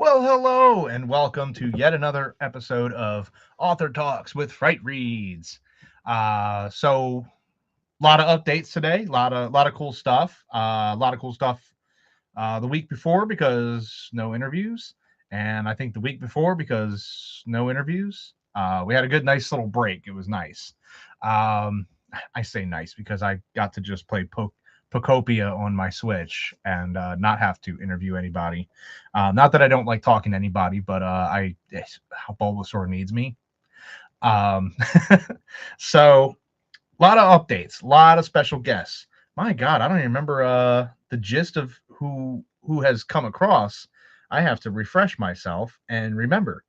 Well, hello, and welcome to yet another episode of Author Talks with Frightreads. A lot of updates today, a lot of cool stuff. The week before because no interviews, and I think the week before because no interviews. We had a good, nice little break. It was nice. Um, I say nice because I got to just play Pocopia on my Switch and not have to interview anybody. Not that I don't like talking to anybody, but Bulbasaur needs me. Um, so a lot of updates, a lot of special guests. My God, I don't even remember the gist of who has come across. I have to refresh myself and remember.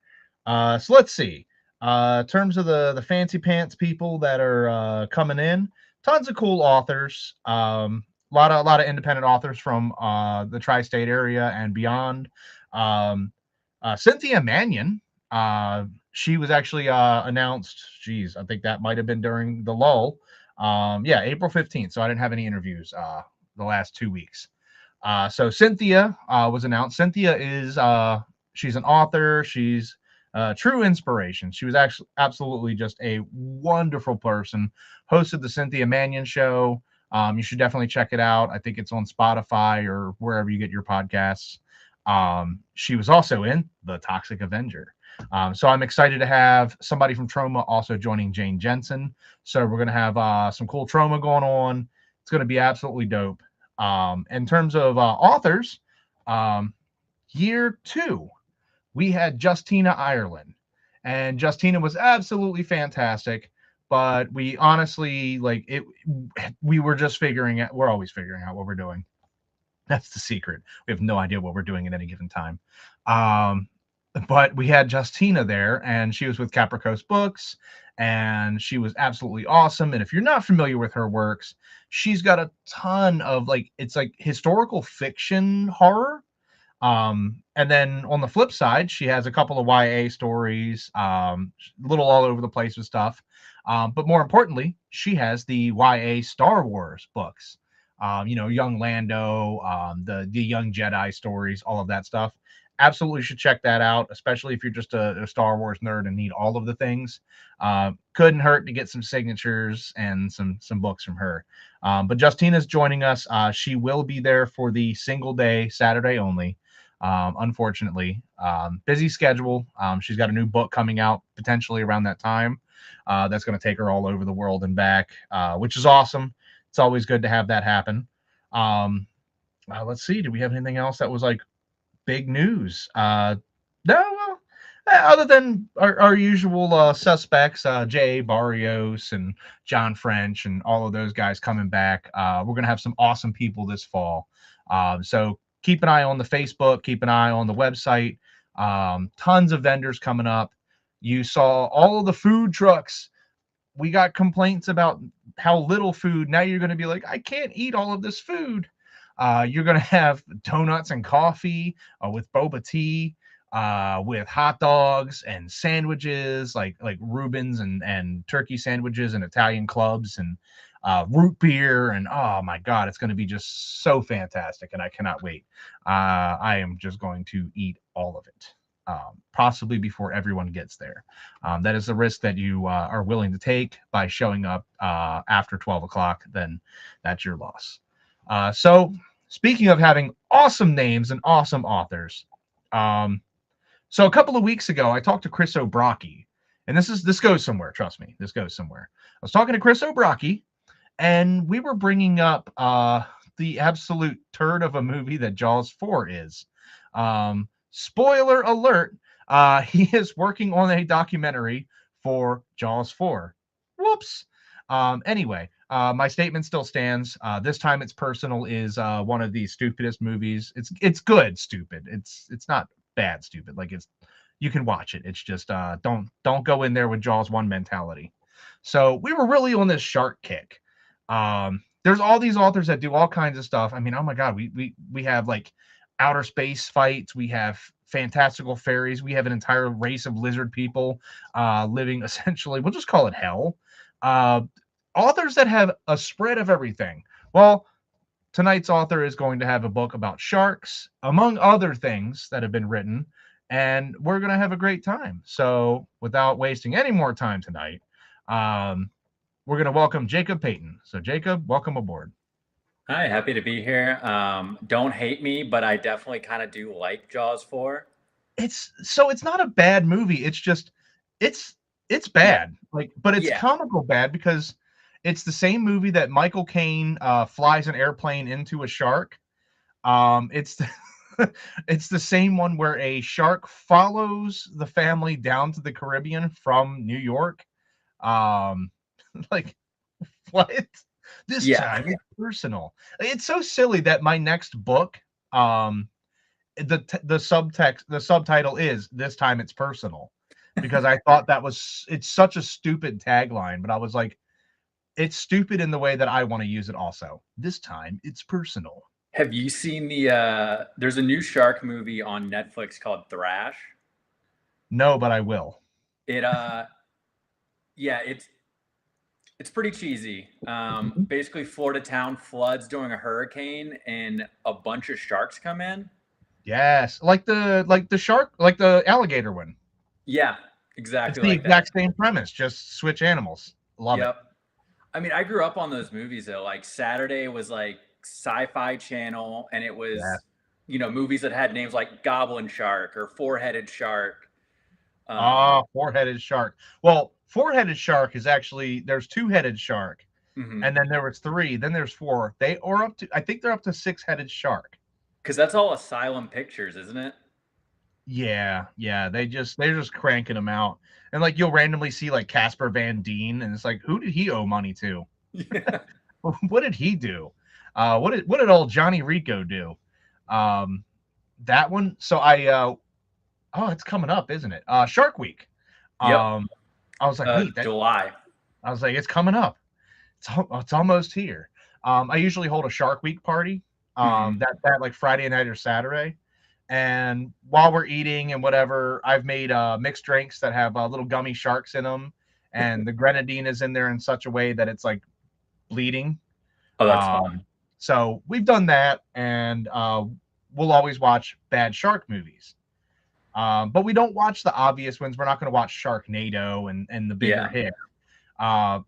So let's see. In terms of the fancy pants people that are coming in, tons of cool authors. A lot of independent authors from the tri-state area and beyond. Um, Cynthia Mannion. She was actually announced. Geez, I think that might have been during the lull. Yeah, April 15th. So I didn't have any interviews the last 2 weeks. So Cynthia was announced. Cynthia is she's an author. She's true inspiration. She was actually absolutely just a wonderful person. Hosted the Cynthia Mannion Show. You should definitely check it out. I think it's on Spotify or wherever you get your podcasts. She was also in The Toxic Avenger. So I'm excited to have somebody from Trauma also joining Jane Jensen. So we're going to have some cool Trauma going on. It's going to be absolutely dope. In terms of authors, um, year two, we had Justina Ireland, and Justina was absolutely fantastic. But we honestly like it. We were just figuring out. We're always figuring out what we're doing. That's the secret. We have no idea what we're doing at any given time. Um, but we had Justina there, and she was with Capricorn Books, and she was absolutely awesome. And if you're not familiar with her works, she's got a ton of it's like historical fiction horror. And then on the flip side, she has a couple of YA stories, a little all over the place with stuff. But more importantly, she has the YA Star Wars books. Young Lando, the young Jedi stories, all of that stuff. Absolutely should check that out, especially if you're just a Star Wars nerd and need all of the things. Couldn't hurt to get some signatures and some books from her. But Justina's joining us. She will be there for the single day, Saturday only. Unfortunately, busy schedule. She's got a new book coming out potentially around that time. That's going to take her all over the world and back, which is awesome. It's always good to have that happen. Um, let's see. Do we have anything else that was like big news? No. Well, other than our usual suspects, Jay Barrios and John French and all of those guys coming back, we're going to have some awesome people this fall. So keep an eye on the Facebook, keep an eye on the website. Tons of vendors coming up. You saw all of the food trucks. We got complaints about how little food. Now you're going to be like, I can't eat all of this food. You're going to have donuts and coffee with boba tea, with hot dogs and sandwiches like Reuben's and turkey sandwiches and Italian clubs and root beer. And oh my God, it's going to be just so fantastic. And I cannot wait. I am just going to eat all of it. Possibly before everyone gets there. That is the risk that you are willing to take by showing up after 12 o'clock, then that's your loss. So, speaking of having awesome names and awesome authors, so a couple of weeks ago, I talked to Chris O'Brockie, and this goes somewhere. Trust me, this goes somewhere. I was talking to Chris O'Brockie, and we were bringing up the absolute turd of a movie that Jaws 4 is. Spoiler alert, he is working on a documentary for Jaws 4. Whoops. Anyway, my statement still stands. This time it's personal is one of the stupidest movies. It's good stupid. It's not bad stupid. Like you can watch it. It's just don't go in there with Jaws 1 mentality. So we were really on this shark kick. There's all these authors that do all kinds of stuff. I mean, oh my God, we have like outer space fights. We have fantastical fairies. We have an entire race of lizard people living essentially, we'll just call it hell. Authors that have a spread of everything. Well, tonight's author is going to have a book about sharks, among other things that have been written, and we're going to have a great time. So, without wasting any more time tonight, um, we're going to welcome Jacob Peyton. So, Jacob, welcome aboard. Hi, happy to be here. Don't hate me, but I definitely kind of do like Jaws 4. It's not a bad movie. It's just it's it's Yeah. bad. Like, but it's Yeah. comical bad because it's the same movie that Michael Caine flies an airplane into a shark. It's it's the same one where a shark follows the family down to the Caribbean from New York. Um, like what? This Yeah. time it's personal. It's so silly that my next book, the subtitle is "This Time It's Personal," because I thought it's such a stupid tagline, but I was like, it's stupid in the way that I want to use it also. This time it's personal. Have you seen there's a new shark movie on Netflix called Thrash. No, but I will. It yeah, it's pretty cheesy. Mhm. Basically Florida town floods during a hurricane and a bunch of sharks come in. Yes, like the shark, like the alligator one. Yeah, It's exactly the like that. exact same premise, just switch animals. Love it. Yep. I mean, I grew up on those movies though. Like Saturday was like Sci-Fi Channel, and it Yeah. was movies that had names like Goblin Shark or Four-Headed Shark. Ah, four-headed shark. Well, four-headed shark is actually there's two-headed shark, Mhm. and then there was three, then there's four. They are up to I think they're up to six-headed shark. Because that's all Asylum Pictures, isn't it? Yeah, yeah. They're just cranking them out. And like you'll randomly see like Casper Van Dien, and it's like, who did he owe money to? Yeah. What did he do? What did old Johnny Rico do? Um that one. So it's coming up, isn't it? Shark Week. Yep. Um I was like, wait, that July. I was like, it's coming up. It's almost here. I usually hold a Shark Week party. Mhm. That like Friday night or Saturday. And while we're eating and whatever, I've made mixed drinks that have little gummy sharks in them, and the grenadine is in there in such a way that it's like bleeding. Oh, that's fun. Um, so we've done that, and we'll always watch bad shark movies. But we don't watch the obvious ones. We're not going to watch Sharknado and the bigger Yeah. hit. Uh,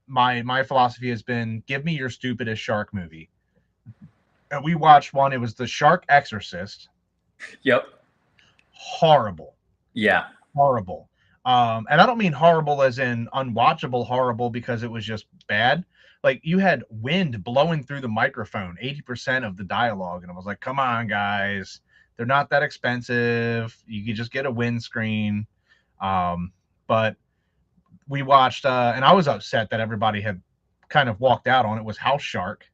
my philosophy has been give me your stupidest shark movie. And we watched one. It was The Shark Exorcist. Yep. Horrible, Yeah. horrible. And I don't mean horrible as in unwatchable horrible because it was just bad. Like you had wind blowing through the microphone, 80% of the dialogue, and I was like, come on, guys, they're not that expensive. You could just get a windscreen. But we watched, and I was upset that everybody had kind of walked out on it. Was House Shark.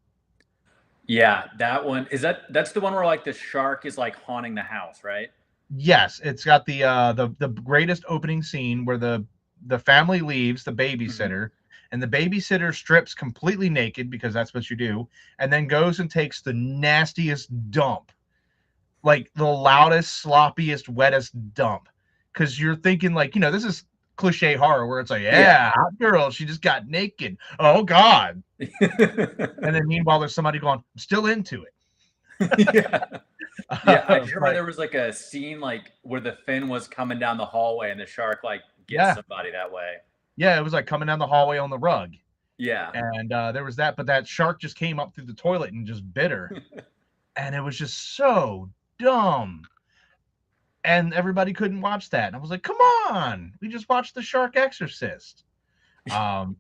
Yeah, that one that's the one where like the shark is like haunting the house, right? Yes, it's got the greatest opening scene where the family leaves the Mhm. babysitter, and the babysitter strips completely naked because that's what you do, and then goes and takes the nastiest dump, like the loudest, sloppiest, wettest dump. Because you're thinking like, this is cliche horror where it's like, Yeah. yeah, hot girl, she just got naked. Oh God. And then meanwhile there's somebody going, I'm still into it. Yeah. Yeah, I just remember But there was like a scene like where the fin was coming down the hallway and the shark like gets yeah, somebody that way. yeah, it was like coming down the hallway on the rug. Yeah. And there was that, but that shark just came up through the toilet and just bit her, and it was just so dumb. And everybody couldn't watch that, and I was like, "Come on, we just watched The Shark Exorcist." Um,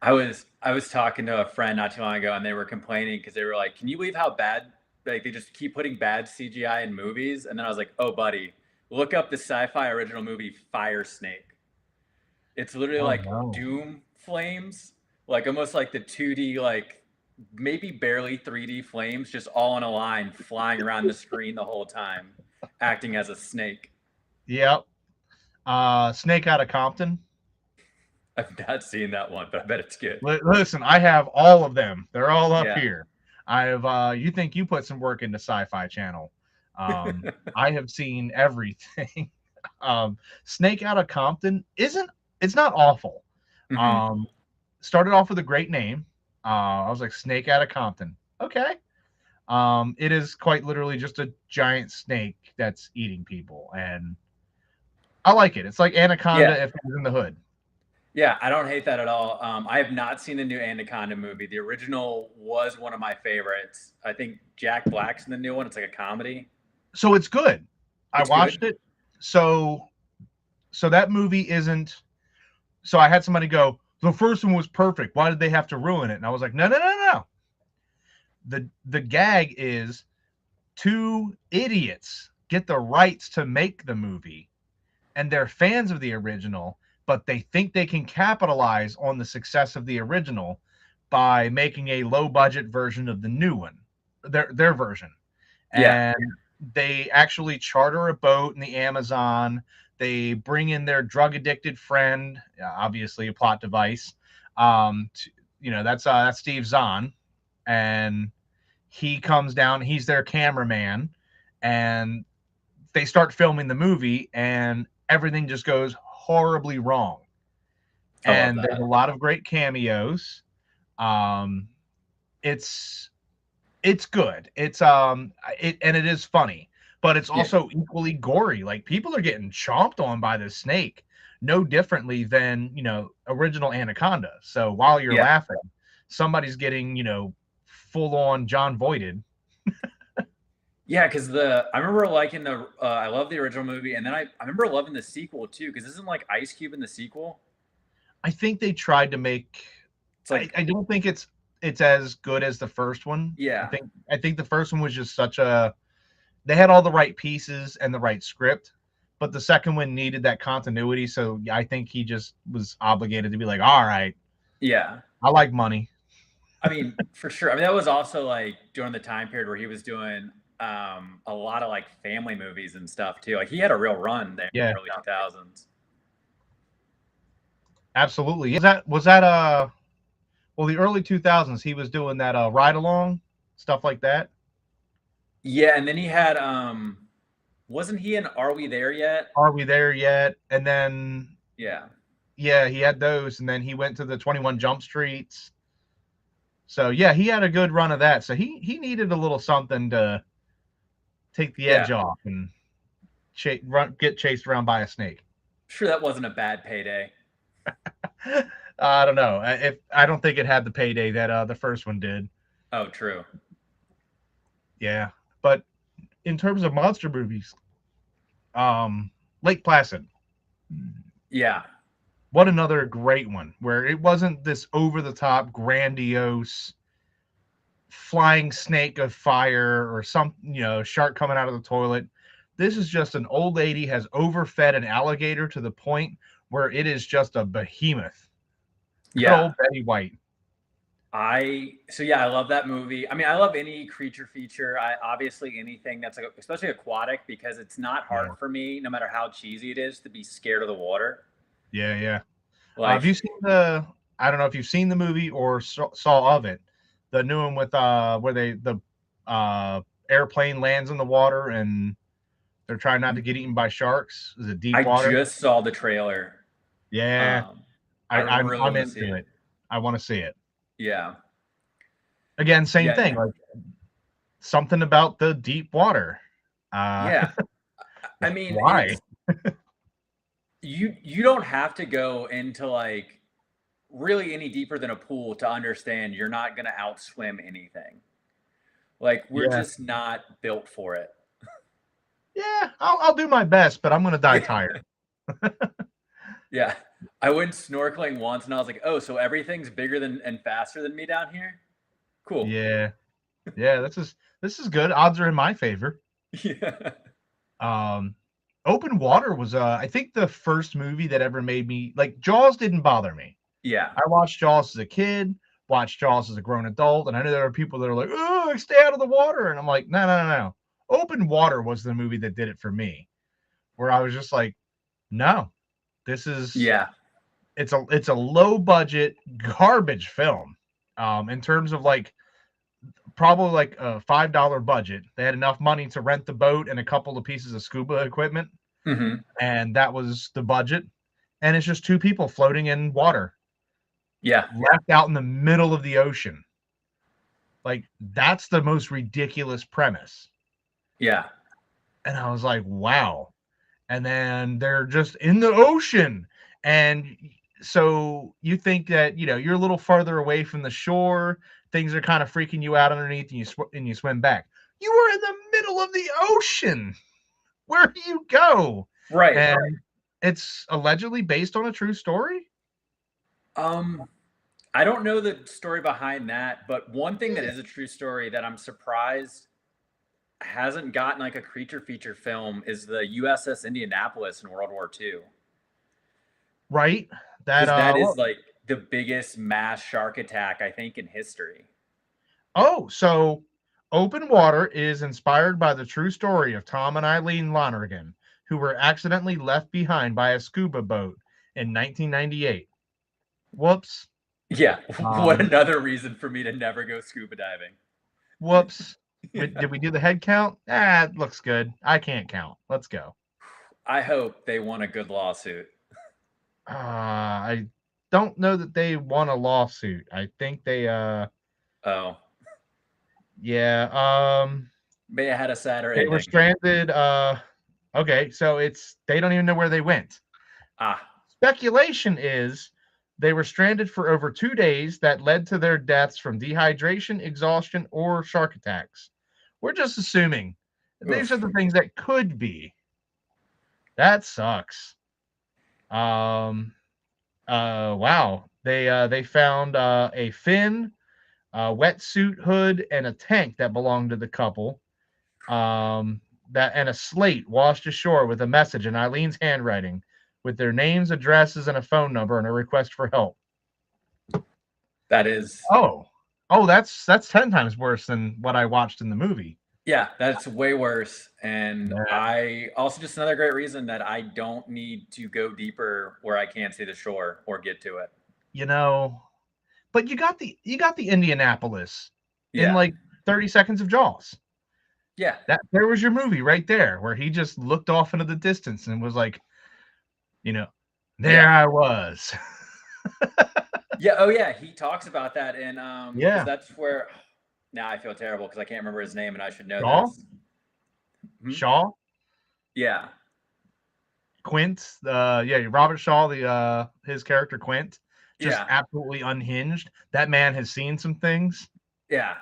I was talking to a friend not too long ago and they were complaining because they were like, "Can you believe how bad like they just keep putting bad CGI in movies?" And then I was like, "Oh, buddy, look up the sci-fi original movie Fire Snake. It's literally oh like no, Doom flames, like almost like the 2D, like maybe barely 3D flames, just all in a line, flying around the screen the whole time, acting as a snake." yep. Snake Out of Compton. I've not seen that one, but I bet it's good. Listen, I have all of them. They're all up Yeah. here. I have. You think you put some work into Sci-Fi Channel? I have seen everything. Snake Out of Compton isn't. It's not awful. Hmm. Um, Started off with a great name. I was like Snake Out of Compton. Okay. It is quite literally just a giant snake that's eating people, and I like it. It's like Anaconda Yeah. if it was in the hood. Yeah, I don't hate that at all. I have not seen the new Anaconda movie. The original was one of my favorites. I think Jack Black's in the new one. It's like a comedy. So it's good. I It's watched good. it. So that movie isn't. So I had somebody go, the first one was perfect. Why did they have to ruin it? And I was like, no, no, no, no. The gag is two idiots get the rights to make the movie, and they're fans of the original, but they think they can capitalize on the success of the original by making a low budget version of the new one, their version. Yeah. And they actually charter a boat in the Amazon. They bring in their drug addicted friend, obviously a plot device. To, that's Steve Zahn, and he comes down. He's their cameraman, and they start filming the movie, and everything just goes horribly wrong. I love And there's a that. lot of great cameos. Um, it's it's good. It is funny, but it's Yeah. also equally gory. Like people are getting chomped on by the snake, no differently than original Anaconda. So while you're Yeah. laughing, somebody's getting full on John Voided. Yeah, because I remember liking I love the original movie, and then I remember loving the sequel too, because isn't like Ice Cube in the sequel? I think they tried to make. It's I like, don't think it's as good as the first one. I yeah, think I think the first one was just such a. They had all the right pieces and the right script, but the second one needed that continuity. So I think he just was obligated to be like, all right, yeah. I like money. I mean, for sure. I mean, that was also like during the time period where he was doing a lot of like family movies and stuff too. Like he had a real run there in Yeah, the early 2000s. absolutely. Was that well, the early 2000s he was doing that ride along stuff like that. Yeah, and then he had wasn't he in Are We There Yet? Are we there yet? And then Yeah. yeah, he had those, and then he went to the 21 Jump Streets. So yeah, he had a good run of that. So he needed a little something to take the edge Yeah. off and get chased around by a snake. Sure, that wasn't a bad payday. I don't know. If I don't think it had the payday that the first one did. Oh, true. Yeah, but in terms of monster movies, Lake Placid. Yeah. What another great one where it wasn't this over the top, grandiose flying snake of fire or some shark coming out of the toilet. This is just an old lady has overfed an alligator to the point where it is just a behemoth. Good Yeah. old Betty White. I love that movie. I mean, I love any creature feature. I obviously anything that's like especially aquatic because it's not Yeah, hard for me, no matter how cheesy it is, to be scared of the water. yeah, yeah. Have you Like, seen the? I don't know if you've seen the movie or saw of it. The new one with where the uh airplane lands in the water and they're trying not to get eaten by sharks. Is it I deep water? just saw the trailer. Yeah, Um, I I, I'm really I'm want to see into it. it. I want to see it. Yeah. Again, same Yeah. thing. Like something about the deep water. Uh, Yeah. I mean, and why? it's you don't have to go into like really any deeper than a pool to understand you're not going to outswim anything. Like we're Yeah, just not built for it. yeah. I'll do my best, but I'm gonna die Yeah. tired. Yeah. I went snorkeling once and I was like, "Oh, so everything's bigger than and faster than me down here? Cool." Yeah, yeah. This is good. Odds are in my favor. Yeah. Um, Open Water was I think the first movie that ever made me like Jaws didn't bother me. Yeah. I watched Jaws as a kid, watched Jaws as a grown adult, and I know there are people that are like, "Oh, stay out of the water," and I'm like, "No, no, no, no." Open Water was the movie that did it for me, where I was just like, "No, this is Yeah. it's a low budget garbage film." In terms of like probably like a $5 budget, they had enough money to rent the boat and a couple of pieces of scuba equipment, Mhm. and that was the budget. And it's just two people floating in water Yeah. left out in the middle of the ocean. Like, that's the most ridiculous premise. Yeah. And I was like, wow. And then they're just in the ocean. And so you think that, you're a little farther away from the shore, things are kind of freaking you out underneath, and you swim back. You were in the middle of the ocean. Where do you go? Right. And it's allegedly based on a true story. I don't know the story behind that, but one thing that is a true story that I'm surprised hasn't gotten like a creature feature film is the USS Indianapolis in World War II. Right? Because that is like the biggest mass shark attack, I think, in history. Oh, so Open Water is inspired by the true story of Tom and Eileen Lonergan, who were accidentally left behind by a scuba boat in 1998. Whoops. Yeah. What another reason for me to never go scuba diving. Whoops. Did we do the head count? It looks good. I can't count. Let's go. I hope they won a good lawsuit. I don't know that they won a lawsuit. I think they Oh. Yeah. May have had a sadder they ending. were stranded. Okay, so they don't even know where they went. Speculation is they were stranded for over 2 days that led to their deaths from dehydration, exhaustion, or shark attacks. We're just assuming. These are the things that could be. That sucks. Wow. They found a fin, a wetsuit hood, and a tank that belonged to the couple. And a slate washed ashore with a message in Eileen's handwriting, with their names, addresses, and a phone number, and a request for help. That is. That's 10 times worse than what I watched in the movie. Yeah, that's way worse. And I also, just another great reason that I don't need to go deeper where I can't see the shore or get to it. But you got the Indianapolis in Yeah. like 30 seconds of Jaws. Yeah. There was your movie right there, where he just looked off into the distance and was like, there I was. Yeah. Oh yeah. He talks about that. And Yeah. that's where now I feel terrible because I can't remember his name and I should know Shaw? this. Shaw? Yeah. Quint, Robert Shaw, his character Quint, just absolutely unhinged. That man has seen some things. Yeah.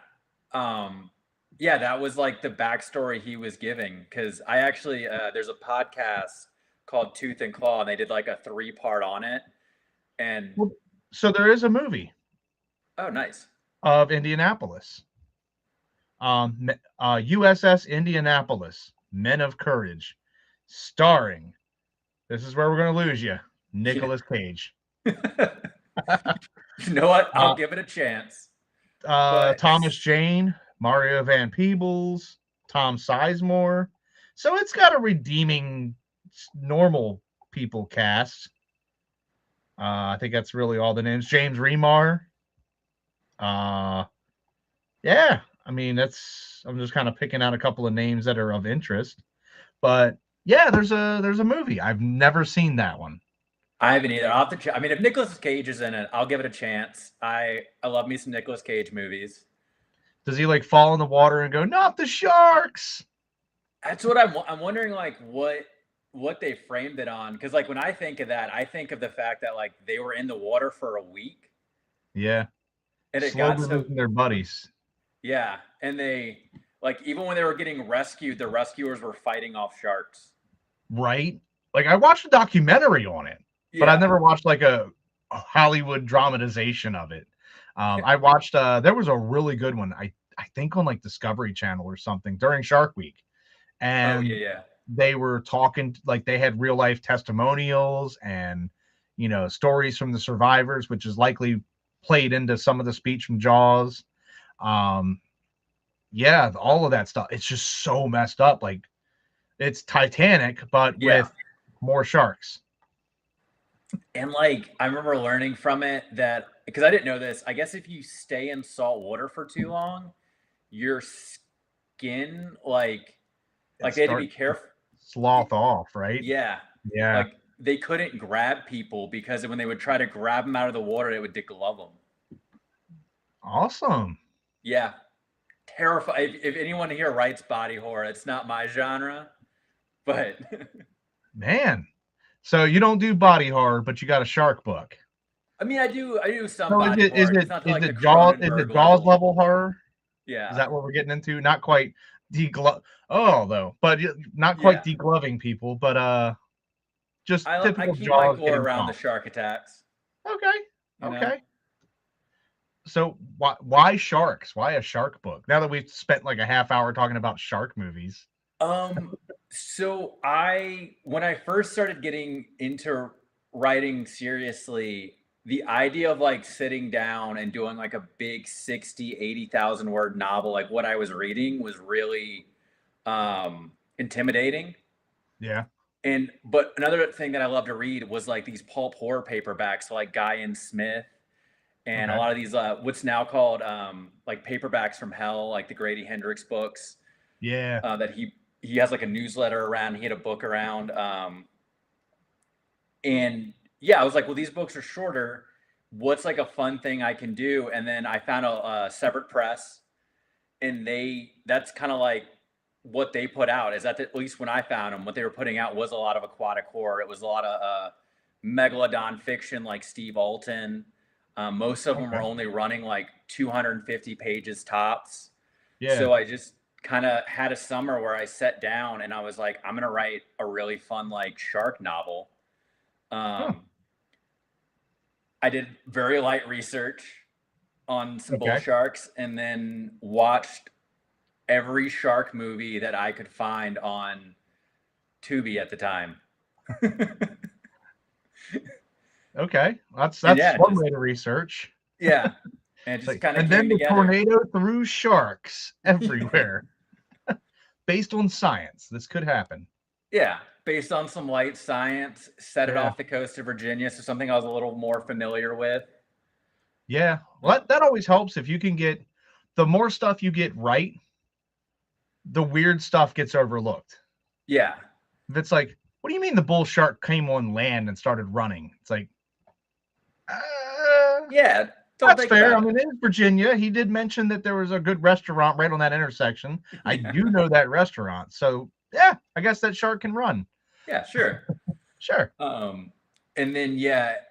Yeah, that was like the backstory he was giving. Cause I actually there's a podcast called Tooth and Claw, and they did like a 3-part on it. And so there is a movie. Oh, nice. Of Indianapolis. USS Indianapolis, Men of Courage, starring, this is where we're going to lose you, Nicolas Cage. You know what? I'll give it a chance. Thomas Jane, Mario Van Peebles, Tom Sizemore. So it's got a redeeming normal people cast. I think that's really all the names. James Remar. Yeah. I mean, I'm just kind of picking out a couple of names that are of interest. But yeah, there's a movie. I've never seen that one. I haven't either. I'll have to. I mean, if Nicolas Cage is in it, I'll give it a chance. I love me some Nicolas Cage movies. Does he like fall in the water and go, "Not the sharks"? That's what I'm wondering. Like what they framed it on, because like when I think of that, I think of the fact that like they were in the water for a week. Yeah, and it slowly got so losing their buddies. Yeah, and they like even when they were getting rescued, the rescuers were fighting off sharks. Right. Like I watched a documentary on it, but I've never watched like a Hollywood dramatization of it. I watched there was a really good one. I think on like Discovery Channel or something during Shark Week. And they were talking, like they had real life testimonials and stories from the survivors, which is likely played into some of the speech from Jaws. Yeah, all of that stuff. It's just so messed up. Like it's Titanic, but with more sharks. And like I remember learning from it that, because I didn't know this, I guess if you stay in salt water for too long, your skin like they had to be careful. Slough off, right? Yeah. Yeah. Like they couldn't grab people because when they would try to grab them out of the water, it would deglove them. Awesome. Yeah. terrified. If anyone here writes body horror, it's not my genre, but Man. So you don't do body horror, but you got a shark book. I mean, I do some So body horror, just not to like the Jaws Cronenberg level horror? Yeah. Is that what we're getting into? Not quite though, but not quite degloving people, but just typical I keep Jaws my gore around the shark attacks. Okay. Okay. So why sharks? Why a shark book? Now that we've spent like a half hour talking about shark movies. So when I first started getting into writing seriously, the idea of like sitting down and doing like a big 80,000 word novel, like what I was reading was really intimidating. Yeah. But another thing that I love to read was like these pulp horror paperbacks, so like Guy and Smith, and a lot of these what's now called like paperbacks from hell, like the Grady Hendrix books. Yeah. That he has like a newsletter around. He had a book around, and yeah, I was like, well, these books are shorter. What's like a fun thing I can do? And then I found a Severed Press, and that's kind of like what they put out. Is that at least when I found them, what they were putting out was a lot of aquatic horror. It was a lot of megalodon fiction, like Steve Alton. Most of them were only running like 250 pages tops. Yeah. So I just kind of had a summer where I sat down and I was like, I'm gonna write a really fun like shark novel. I did very light research on some bull sharks, and then watched every shark movie that I could find on Tubi at the time. Okay, that's one way to research. Yeah, and just kind of and then the tornado threw sharks everywhere. Based on science, this could happen. Yeah, based on some light science, set it off the coast of Virginia, so something I was a little more familiar with. Yeah, well, that always helps. If you can get the more stuff you get right, the weird stuff gets overlooked. Yeah. If it's like, what do you mean the bull shark came on land and started running? It's like, yeah, that's fair. I mean, it is Virginia. He did mention that there was a good restaurant right on that intersection. I do know that restaurant. So, yeah, I guess that shark can run. Yeah, sure. Sure. And then,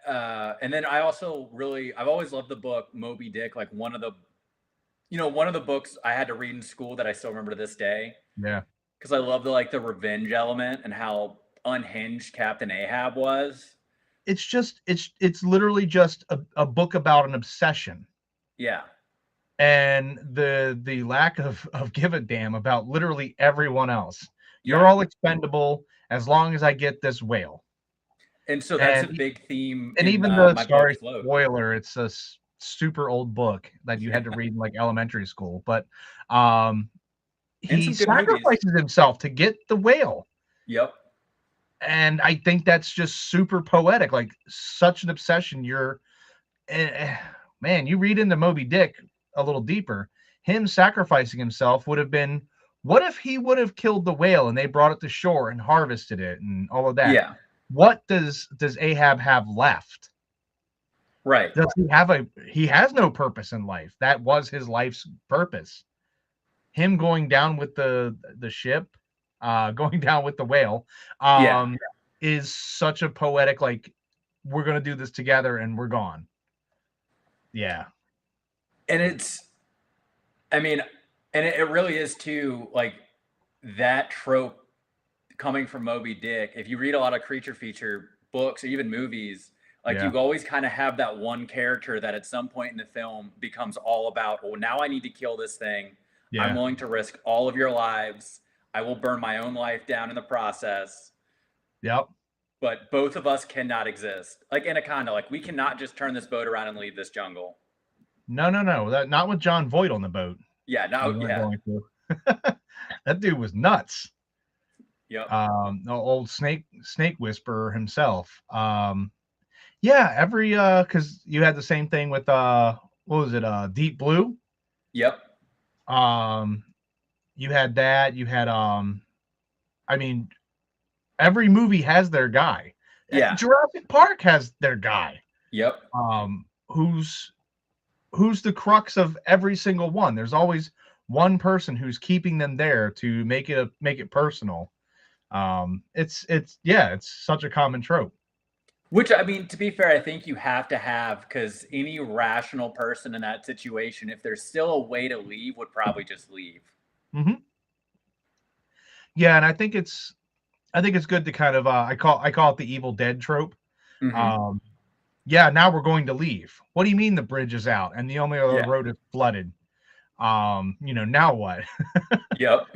and then I also I've always loved the book Moby Dick, like one of the books I had to read in school that I still remember to this day. Yeah. Because I love the revenge element and how unhinged Captain Ahab was. It's literally just a book about an obsession. Yeah. And the lack of give a damn about literally everyone else. You're all expendable as long as I get this whale. And so that's a big theme. And even though, sorry, spoiler, it's a super old book that you had to read in like elementary school. But he sacrifices himself to get the whale. Yep. And I think that's just super poetic, like such an obsession. Man, you read into Moby Dick a little deeper. Him sacrificing himself would have been, what if he would have killed the whale and they brought it to shore and harvested it and all of that? Yeah. What does Ahab have left? Right. Does he has no purpose in life. That was his life's purpose. Him going down with the ship, going down with the whale, is such a poetic, like, we're going to do this together and we're gone. Yeah. And it really is too, like, that trope coming from Moby Dick. If you read a lot of creature feature books or even movies, like you always kind of have that one character that at some point in the film becomes all about, oh, now I need to kill this thing. Yeah. I'm willing to risk all of your lives. I will burn my own life down in the process. Yep. But both of us cannot exist. Like Anaconda, like we cannot just turn this boat around and leave this jungle. No. Not with John Voight on the boat. Yeah, That dude was nuts. Yep. Old snake whisperer himself. Every because you had the same thing with what was it? Deep Blue. Yep. You had that. You had I mean, every movie has their guy. Yeah. Jurassic Park has their guy. Yep. Who's the crux of every single one? There's always one person who's keeping them there to make it personal. It's such a common trope. Which, I mean, to be fair, I think you have to have, because any rational person in that situation, if there's still a way to leave, would probably just leave. Mm-hmm. Yeah, and I think it's good to kind of I call it the Evil Dead trope. Mm-hmm. Yeah, now we're going to leave. What do you mean the bridge is out and the only other Yeah. road is flooded? Now what? Yep.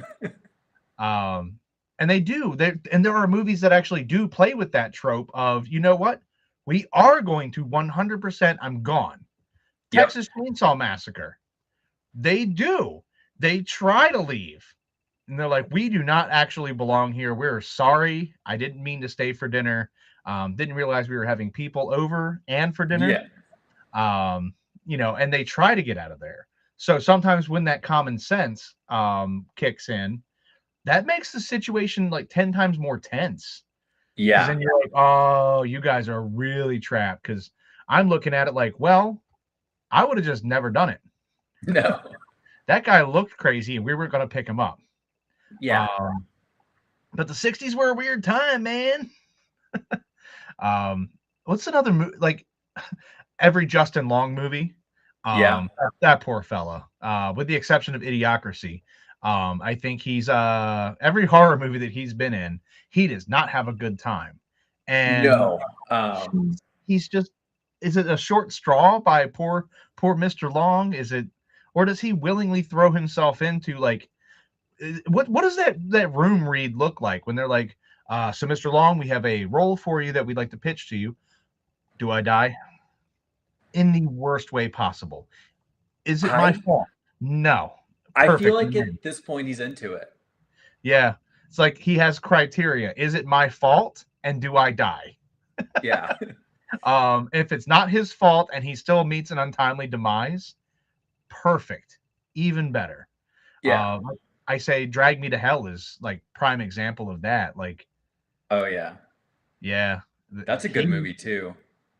And they do. There are movies that actually do play with that trope of, you know what? We are going to 100%. I'm gone. Yep. Texas Chainsaw Massacre. They do. They try to leave. And they're like, we do not actually belong here. We're sorry. I didn't mean to stay for dinner. Didn't realize we were having people over and for dinner. Yeah. And they try to get out of there. So sometimes when that common sense kicks in, that makes the situation like 10 times more tense. Because Yeah. then you're like, oh, you guys are really trapped. Because I'm looking at it like, well, I would have just never done it. No. That guy looked crazy and we were going to pick him up. Yeah. But the 60s were a weird time, man. What's another movie? Like every Justin Long movie. Yeah. That poor fella. With the exception of Idiocracy. I think he's every horror movie that he's been in, he does not have a good time. And No. He's just, is it a short straw by poor Mr. Long? Is it, or does he willingly throw himself into like what does that room read look like when they're like, so Mr. Long, we have a role for you that we'd like to pitch to you. Do I die? In the worst way possible. Is it my fault? No. I feel Perfect. like at this point he's into it. Yeah. It's like he has criteria. Is it my fault? And do I die? Yeah. If it's not his fault and he still meets an untimely demise, perfect. Even better. Yeah. I say Drag Me to Hell is like prime example of that. Like, oh yeah. Yeah. That's a good movie too.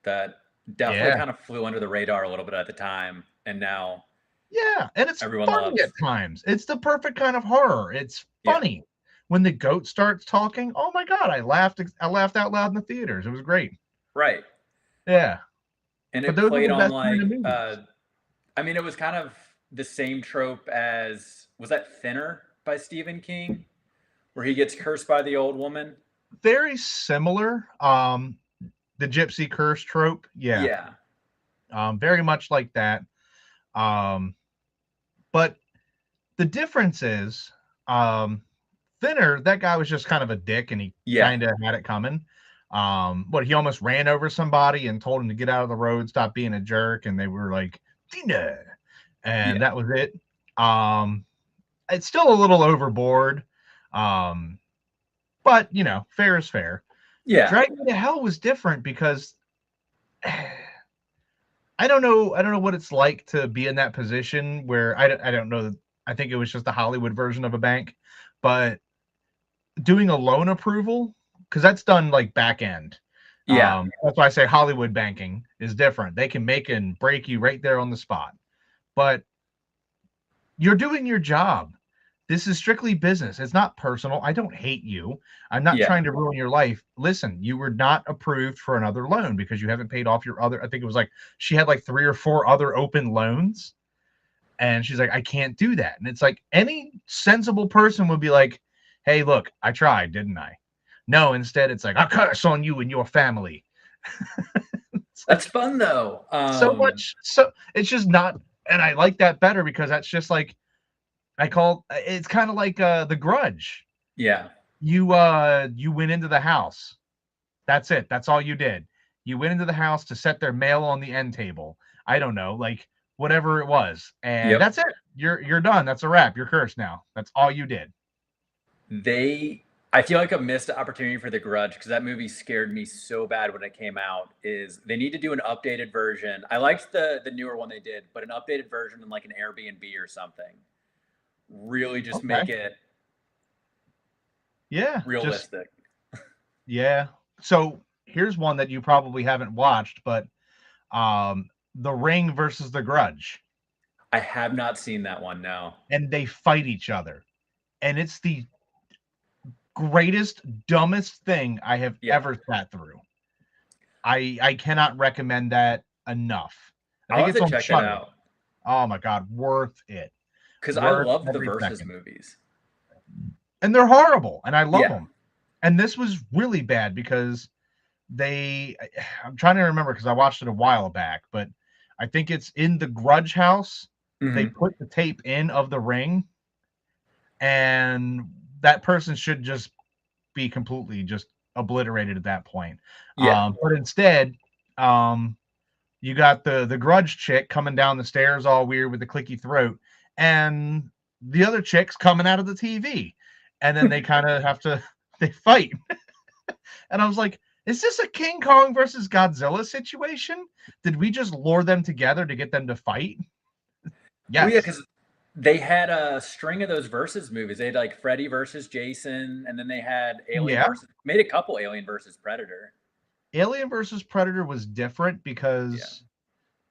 That definitely Yeah. kind of flew under the radar a little bit at the time, and now Yeah, and it's everyone funny loves. at times. It's the perfect kind of horror. It's funny. Yeah. When the goat starts talking, oh my god, I laughed out loud in the theaters. It was great. Right. Yeah. And But it those are played the on best kind of like movies. I mean, it was kind of the same trope as, was that Thinner by Stephen King, where he gets cursed by the old woman? Very similar. The gypsy curse trope. Yeah. Yeah. Very much like that. But the difference is, Thinner, that guy was just kind of a dick and he kind of had it coming. But he almost ran over somebody and told him to get out of the road, stop being a jerk, and they were like, Tina. And that was it. It's still a little overboard. But fair is fair. Yeah. Drag Me to Hell was different because I don't know what it's like to be in that position where I don't know. I think it was just the Hollywood version of a bank, but doing a loan approval, because that's done like back end. Yeah. That's why I say Hollywood banking is different. They can make and break you right there on the spot. But you're doing your job. This is strictly business. It's not personal. I don't hate you. I'm not trying to ruin your life. Listen, you were not approved for another loan because you haven't paid off your other, I think it was like, she had like 3 or 4 other open loans. And she's like, I can't do that. And it's like, any sensible person would be like, hey, look, I tried, didn't I? No, instead it's like, I curse on you and your family. That's fun though. So it's just not, and I like that better because that's just like, it's kind of like The Grudge. Yeah. You went into the house. That's it. That's all you did. You went into the house to set their mail on the end table. I don't know, like whatever it was. And that's it. You're done. That's a wrap. You're cursed now. That's all you did. I feel like a missed opportunity for The Grudge, because that movie scared me so bad when it came out, is they need to do an updated version. I liked the newer one they did, but an updated version in like an Airbnb or something. Really just make it realistic. So here's one that you probably haven't watched, but The Ring versus The Grudge. I have not seen that one. No. and they fight each other. And it's the greatest, dumbest thing I have Yeah. ever sat through. I cannot recommend that enough. I I'll think have it's to on check that Shudder. out Oh my god, worth it. because I Worth love the every Versus second. movies. And they're horrible, and I love Yeah. them. And this was really bad because I'm trying to remember because I watched it a while back, but I think it's in the Grudge house. They Mhm. put the tape in of the ring, and that person should just be completely just obliterated at that point. Yeah. But instead, you got the Grudge chick coming down the stairs all weird with the clicky throat, and the other chick's coming out of the TV, and then they kind of have to they fight. And I was like, is this a King Kong versus Godzilla situation? Did we just lure them together to get them to fight? Well, yeah, Yes. because they had a string of those Versus movies. They had like Freddy versus Jason, and then they had Alien Yeah. versus made a couple Alien versus Predator. Alien versus Predator was different Yeah. because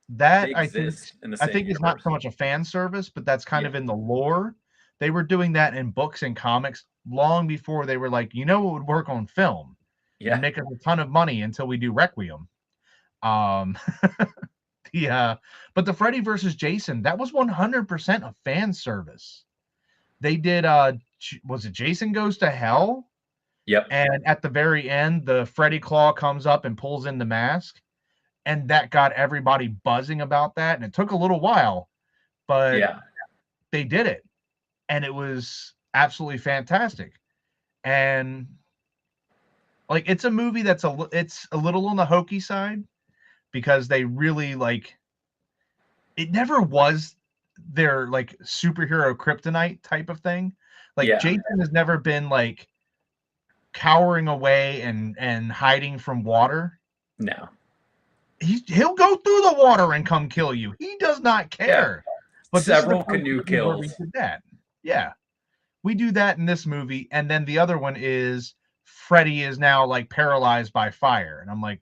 They that exist in the I same think is not universe. so much a fan service, but that's kind Yeah. of in the lore. They were doing that in books and comics long before they were like, you know, what would work on film and Yeah. make us a ton of money until we do Requiem. Um, but the Freddy versus Jason, that was 100% a fan service. They did was it Jason Goes to Hell? Yep. And at the very end, the Freddy Claw comes up and pulls in the mask, and that got everybody buzzing about that. And it took a little while, but Yeah. they did it, and it was absolutely fantastic. And like, it's a movie it's a little on the hokey side because they really like it never was their like superhero kryptonite type of thing. Like Yeah. Jason has never been like cowering away and hiding from water. No. He'll go through the water and come kill you. He does not Yeah. care. But this is the Several first canoe movie where we kills. did that. Yeah, we do that in this movie, and then the other one is Freddy is now like paralyzed by fire, and I'm like,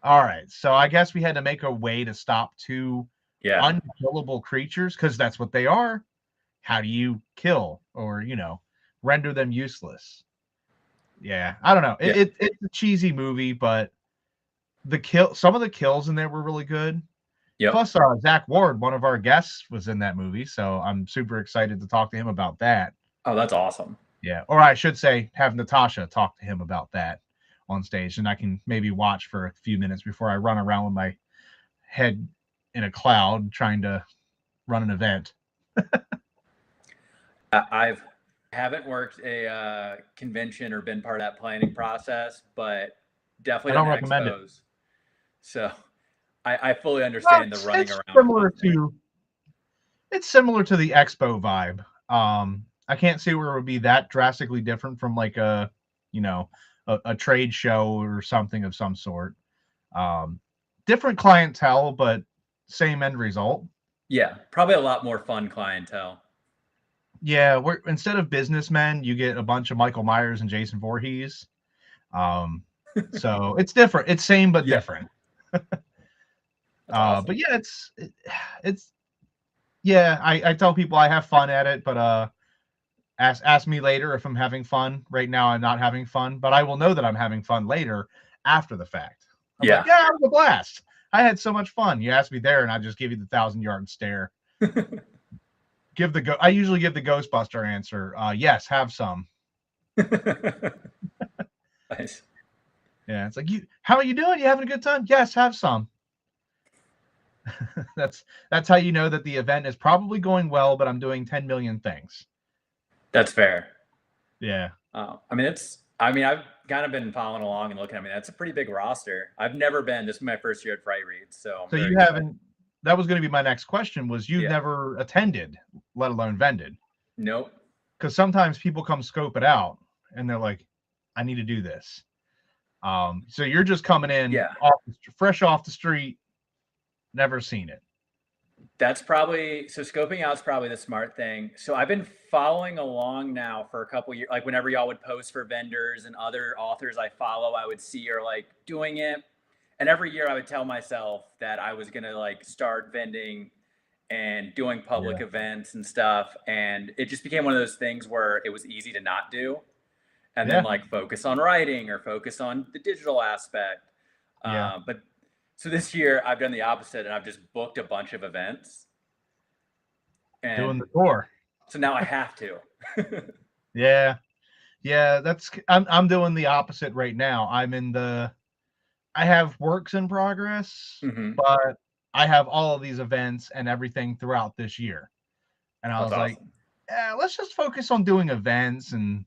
all right, so I guess we had to make a way to stop two Yeah. unkillable creatures because that's what they are. How do you kill or render them useless? Yeah, I don't know. Yeah. It's a cheesy movie, but some of the kills in there were really good. Yep. Plus, Zach Ward, one of our guests, was in that movie, so I'm super excited to talk to him about that. Oh, that's awesome. Yeah, or I should say, have Natasha talk to him about that on stage, and I can maybe watch for a few minutes before I run around with my head in a cloud trying to run an event. I've haven't worked a convention or been part of that planning process, but I definitely don't done recommend it. expos. So I fully understand the running It's around. similar to the expo vibe. I can't see where it would be that drastically different from like a trade show or something of some sort. Different clientele, but same end result. Yeah, probably a lot more fun clientele. Yeah, we're instead of businessmen, you get a bunch of Michael Myers and Jason Voorhees. So it's different. It's same but Yeah. different. That's awesome. But yeah, it's yeah. I tell people I have fun at it, but ask me later if I'm having fun. Right now, I'm not having fun, but I will know that I'm having fun later after the fact. I'm like, yeah, it was a blast. I had so much fun. You asked me there, and I just give you the 1,000-yard stare. I usually give the Ghostbuster answer. Yes, have some. Nice. Yeah, it's like how are you doing? You having a good time? Yes, have some. that's how you know that the event is probably going well, but I'm doing 10 million things. That's fair. Yeah. I mean, I've kind of been following along and looking. I mean, that's a pretty big roster. I've never been. This is my first year at Frightreads, so So you haven't. That was going to be my next question. Was you've never attended, let alone vended? Nope. Because sometimes people come scope it out and they're like, "I need to do this." So you're just coming in, fresh off the street, never seen it. That's probably so. Scoping out is probably the smart thing. So I've been following along now for a couple years. Like whenever y'all would post for vendors and other authors I follow, I would see are like doing it, and every year I would tell myself that I was gonna like start vending, and doing public events and stuff. And it just became one of those things where it was easy to not do. And then Yeah. like focus on writing or focus on the digital aspect. Yeah. But so this year I've done the opposite and I've just booked a bunch of events. Doing And the tour. so now I have to. Yeah. Yeah, I'm doing the opposite right now. I have works in progress, Mm-hmm. but I have all of these events and everything throughout this year. And I That's was like, awesome. yeah, let's just focus on doing events and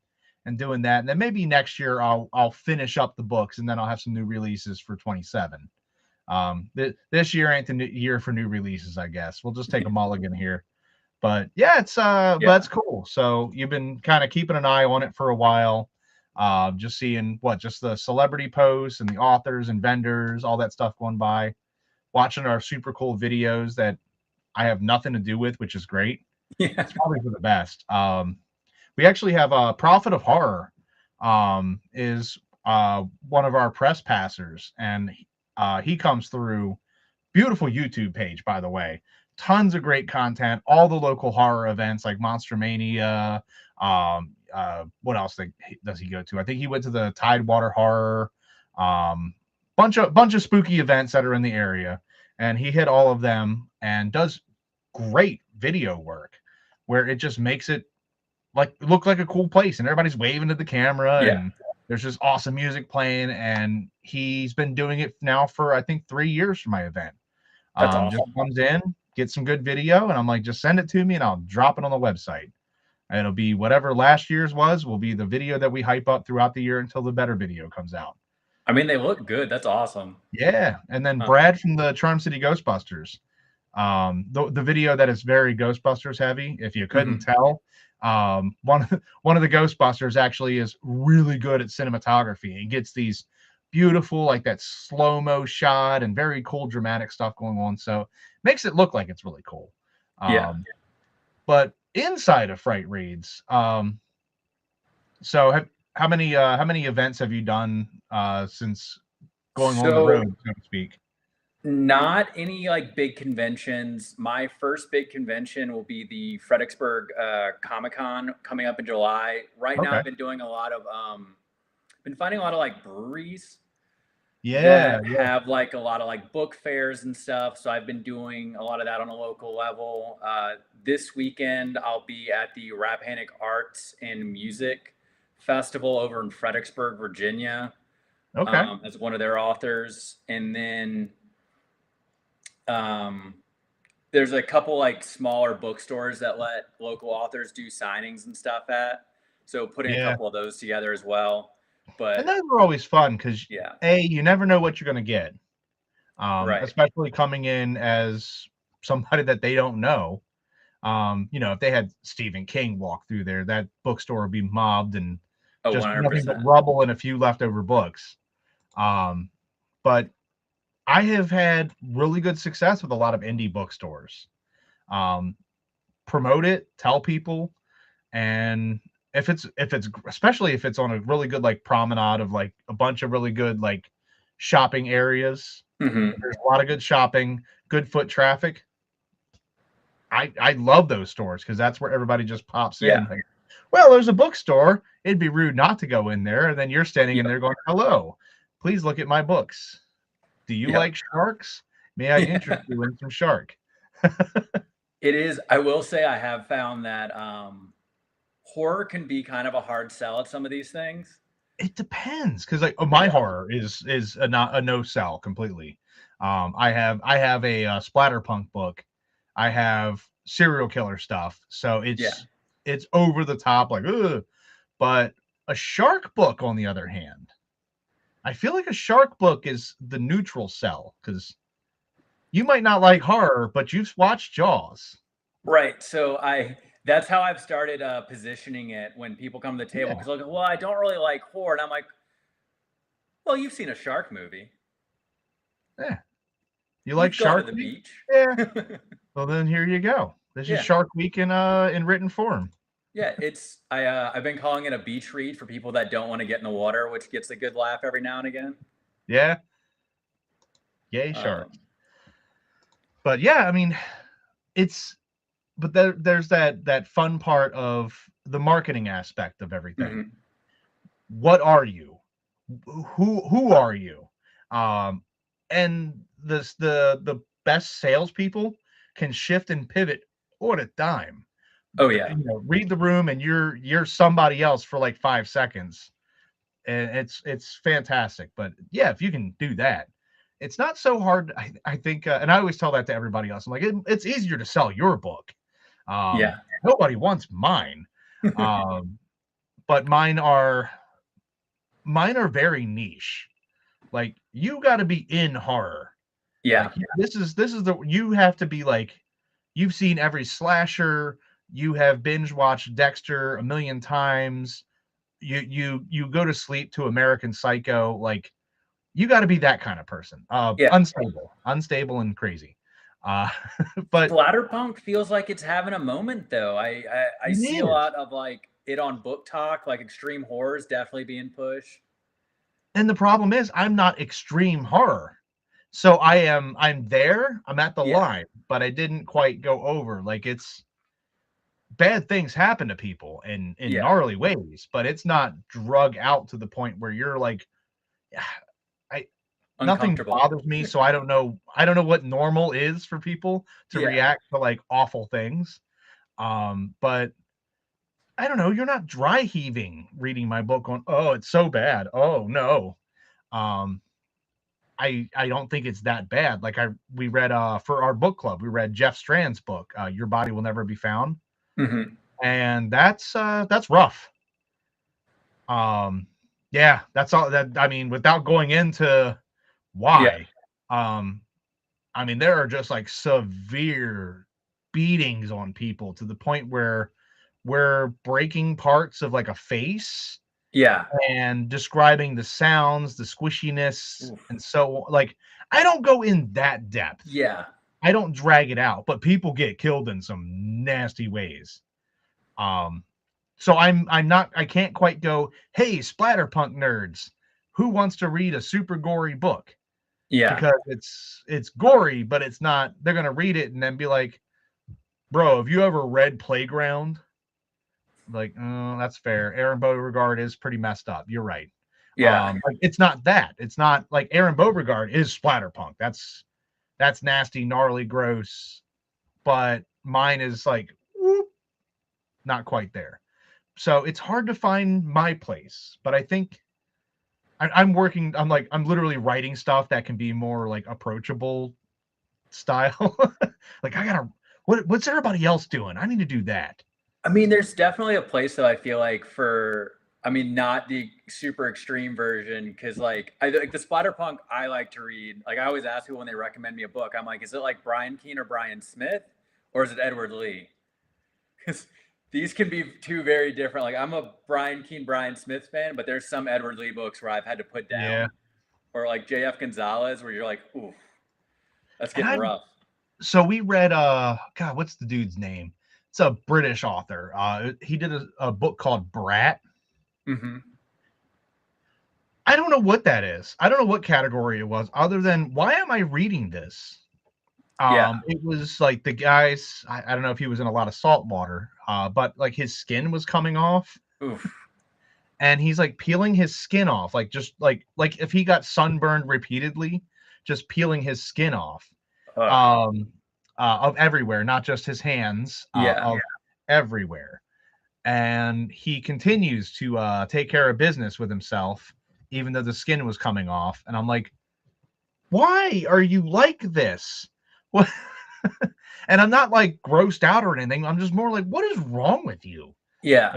doing that. And then maybe next year I'll finish up the books and then I'll have some new releases for 27. This year ain't the year for new releases, I guess. We'll just take a mulligan here. But yeah, but that's cool. So you've been kind of keeping an eye on it for a while. Just seeing just the celebrity posts and the authors and vendors, all that stuff going by, watching our super cool videos that I have nothing to do with, which is great. Yeah. It's probably for the best. We actually have a Prophet of Horror is one of our press passers, and he comes through. Beautiful YouTube page, by the way. Tons of great content, all the local horror events like Monster Mania. What else does he go to? I think he went to the Tidewater Horror. Bunch of spooky events that are in the area, and he hit all of them and does great video work where it just makes it look like a cool place, and everybody's waving to the camera, and there's just awesome music playing, and he's been doing it now for I think 3 years for my event. That's awesome. Just comes in, get some good video, and I'm like, just send it to me and I'll drop it on the website. And it'll be whatever last year's will be the video that we hype up throughout the year until the better video comes out. I mean, they look good. That's awesome. Yeah. And then Brad from the Charm City Ghostbusters. The video that is very Ghostbusters heavy, if you couldn't tell. One of the Ghostbusters actually is really good at cinematography. He gets these beautiful, like that slow-mo shot and very cool dramatic stuff going on. So makes it look like it's really cool. But inside of Frightreads, so how many events have you done since going on the road, so to speak? Not any like big conventions. My first big convention will be the Fredericksburg Comic-Con coming up in July. Right now, I've been doing a lot of been finding a lot of like breweries that have like a lot of like book fairs and stuff. So I've been doing a lot of that on a local level. This weekend, I'll be at the Rappahannock Arts and Music Festival over in Fredericksburg, Virginia, as one of their authors. And then there's a couple like smaller bookstores that let local authors do signings and stuff at. So putting a couple of those together as well. And those are always fun because you never know what you're going to get, especially coming in as somebody that they don't know. If they had Stephen King walk through there, that bookstore would be mobbed and just 100%. Nothing but rubble and a few leftover books. But I have had really good success with a lot of indie bookstores. Promote it, tell people, and if it's especially if it's on a really good like promenade of like a bunch of really good like shopping areas, there's a lot of good shopping, good foot traffic. I love those stores because that's where everybody just pops in. Like, well, there's a bookstore. It'd be rude not to go in there, and then you're standing in there going, "Hello, please look at my books. Do you like sharks? May I interest you in some shark?" It is. I will say I have found that horror can be kind of a hard sell at some of these things. It depends because like my horror is a no sell completely. I have a splatterpunk book. I have serial killer stuff, so it's over the top like ugh. But a shark book, on the other hand, I feel like a shark book is the neutral sell because you might not like horror, but you've watched Jaws. Right. So that's how I've started positioning it when people come to the table because like, well, I don't really like horror, and I'm like, well, you've seen a shark movie. Yeah. You like Shark Week? The beach? Yeah. Well, then here you go. This is Shark Week in written form. Yeah, it's I've been calling it a beach read for people that don't want to get in the water, which gets a good laugh every now and again. Yeah. Yay, shark. But yeah, I mean, it's but there's that fun part of the marketing aspect of everything. Mm-hmm. What are you? Who are you? Um, and the best salespeople can shift and pivot on a dime. Oh yeah. Read the room, and you're somebody else for like 5 seconds, and it's fantastic. But yeah, if you can do that, it's not so hard. I think, and I always tell that to everybody else. I'm like, it's easier to sell your book. Yeah. Nobody wants mine, um, but mine are very niche. Like, you got to be in horror. Yeah. Like, this is the you have to be like, you've seen every slasher, you have binge watched Dexter a million times, you go to sleep to American Psycho. Like, you got to be that kind of person. Yeah. Unstable and crazy. Uh, but Splatterpunk feels like it's having a moment though. I it see a is. lot of like it on Book Talk, like extreme horrors definitely being pushed. And the problem is, I'm not extreme horror. So I'm there, I'm at the Yeah. line, but I didn't quite go over. Like, it's bad things happen to people in Yeah. gnarly ways, but it's not drug out to the point where you're like, I nothing Uncomfortable. bothers me, so I don't know what normal is for people to Yeah. react to like awful things. But I don't know, you're not dry heaving reading my book on, oh, it's so bad. Oh no. Um, I don't think it's that bad. Like, we read for our book club, we read Jeff Strand's book, Your Body Will Never Be Found. Mm-hmm. And that's rough. Um, yeah, that's all that I mean, without going into Yeah. why. Um, I mean, there are just like severe beatings on people to the point where we're breaking parts of like a face Yeah. and describing the sounds, the squishiness, Oof. and so, like, I don't go in that depth. Yeah. I don't drag it out, but people get killed in some nasty ways. Um, so I can't quite go, hey, splatterpunk nerds, who wants to read a super gory book? Yeah. Because it's gory, but it's not. They're gonna read it and then be like, bro, have you ever read Playground? Like, oh, that's fair. Aaron Beauregard is pretty messed up. You're right. Yeah. Like, it's not that. It's not like Aaron Beauregard is splatterpunk. That's nasty, gnarly, gross. But mine is like, whoop, not quite there. So it's hard to find my place. But I think I'm working. I'm literally writing stuff that can be more like approachable style. Like, I gotta. What's everybody else doing? I need to do that. I mean, there's definitely a place that I feel like for, I mean, not the super extreme version, because like I like the Splatterpunk I like to read. Like I always ask people when they recommend me a book, I'm like, is it like Brian Keene or Brian Smith, or is it Edward Lee? Because these can be two very different. Like I'm a Brian Keene, Brian Smith fan, but there's some Edward Lee books where I've had to put Yeah. down, or like J.F. Gonzalez, where you're like, ooh, that's And getting I rough. so we read God, what's the dude's name? It's a British author. He did a book called Brat. Mm-hmm. I don't know what that is. I don't know what category it was, other than, why am I reading this? Yeah. It was like the guys, I don't know if he was in a lot of salt water, but like his skin was coming off, Oof. and he's like peeling his skin off, like, just like if he got sunburned repeatedly, just peeling his skin off. Ugh. Um, of everywhere, not just his hands, Yeah. of everywhere. And he continues to take care of business with himself, even though the skin was coming off. And I'm like, why are you like this? What? And I'm not like grossed out or anything. I'm just more like, what is wrong with you? Yeah.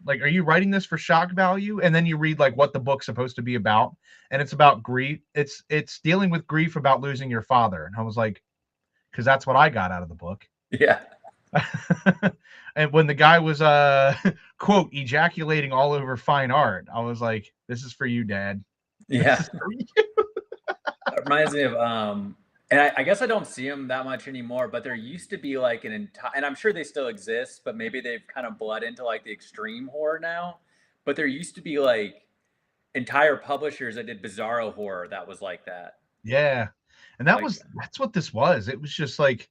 Like, are you writing this for shock value? And then you read like what the book's supposed to be about, and it's about grief. It's dealing with grief about losing your father. And I was like, because that's what I got out of the book. Yeah. And when the guy was quote ejaculating all over fine art, I was like, this is for you, Dad. This Yeah. is for you. It reminds me of and I guess I don't see them that much anymore, but there used to be like an entire, and I'm sure they still exist, but maybe they've kind of bled into like the extreme horror now. But there used to be like entire publishers that did bizarro horror that was like that. Yeah. And Like that's what this was. It was just like,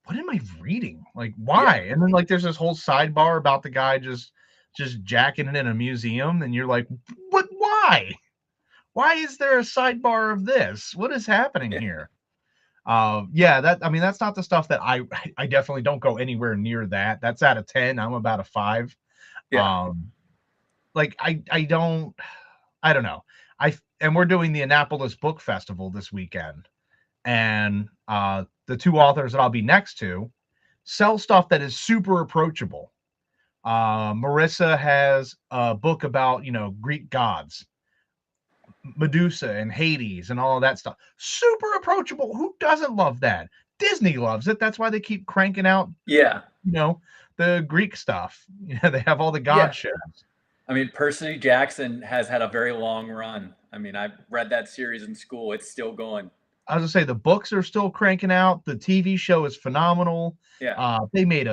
what am I reading? Like, why? And then like there's this whole sidebar about the guy just jacking it in a museum, and you're like, what? Why? Why is there a sidebar of this? What is happening here? That's not the stuff that I definitely don't go anywhere near that. That's out of 10. I'm about a 5. Yeah. Like I don't know. And we're doing the Annapolis Book Festival this weekend, and the two authors that I'll be next to sell stuff that is super approachable. Marissa has a book about, Greek gods, Medusa and Hades and all of that stuff. Super approachable. Who doesn't love that? Disney loves it. That's why they keep cranking out, the Greek stuff. They have all the god shows. I mean, Percy Jackson has had a very long run. I mean, I read that series in school. It's still going. I was gonna say the books are still cranking out. The TV show is phenomenal. Yeah. They made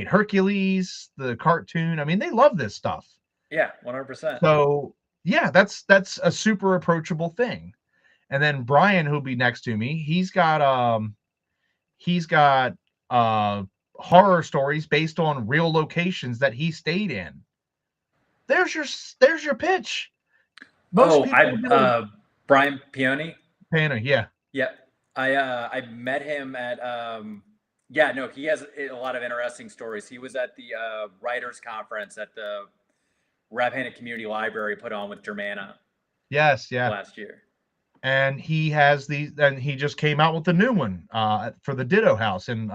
Hercules, the cartoon. I mean, they love this stuff. Yeah, 100%. So yeah, that's a super approachable thing. And then Brian, who'll be next to me, he's got horror stories based on real locations that he stayed in. There's your pitch. Brian Peony. Yeah. Yep. I met him at he has a lot of interesting stories. He was at the writers conference at the Rappahannock Community Library put on with Germana. Yes, yeah. Last year. And he just came out with the new one for the Ditto House in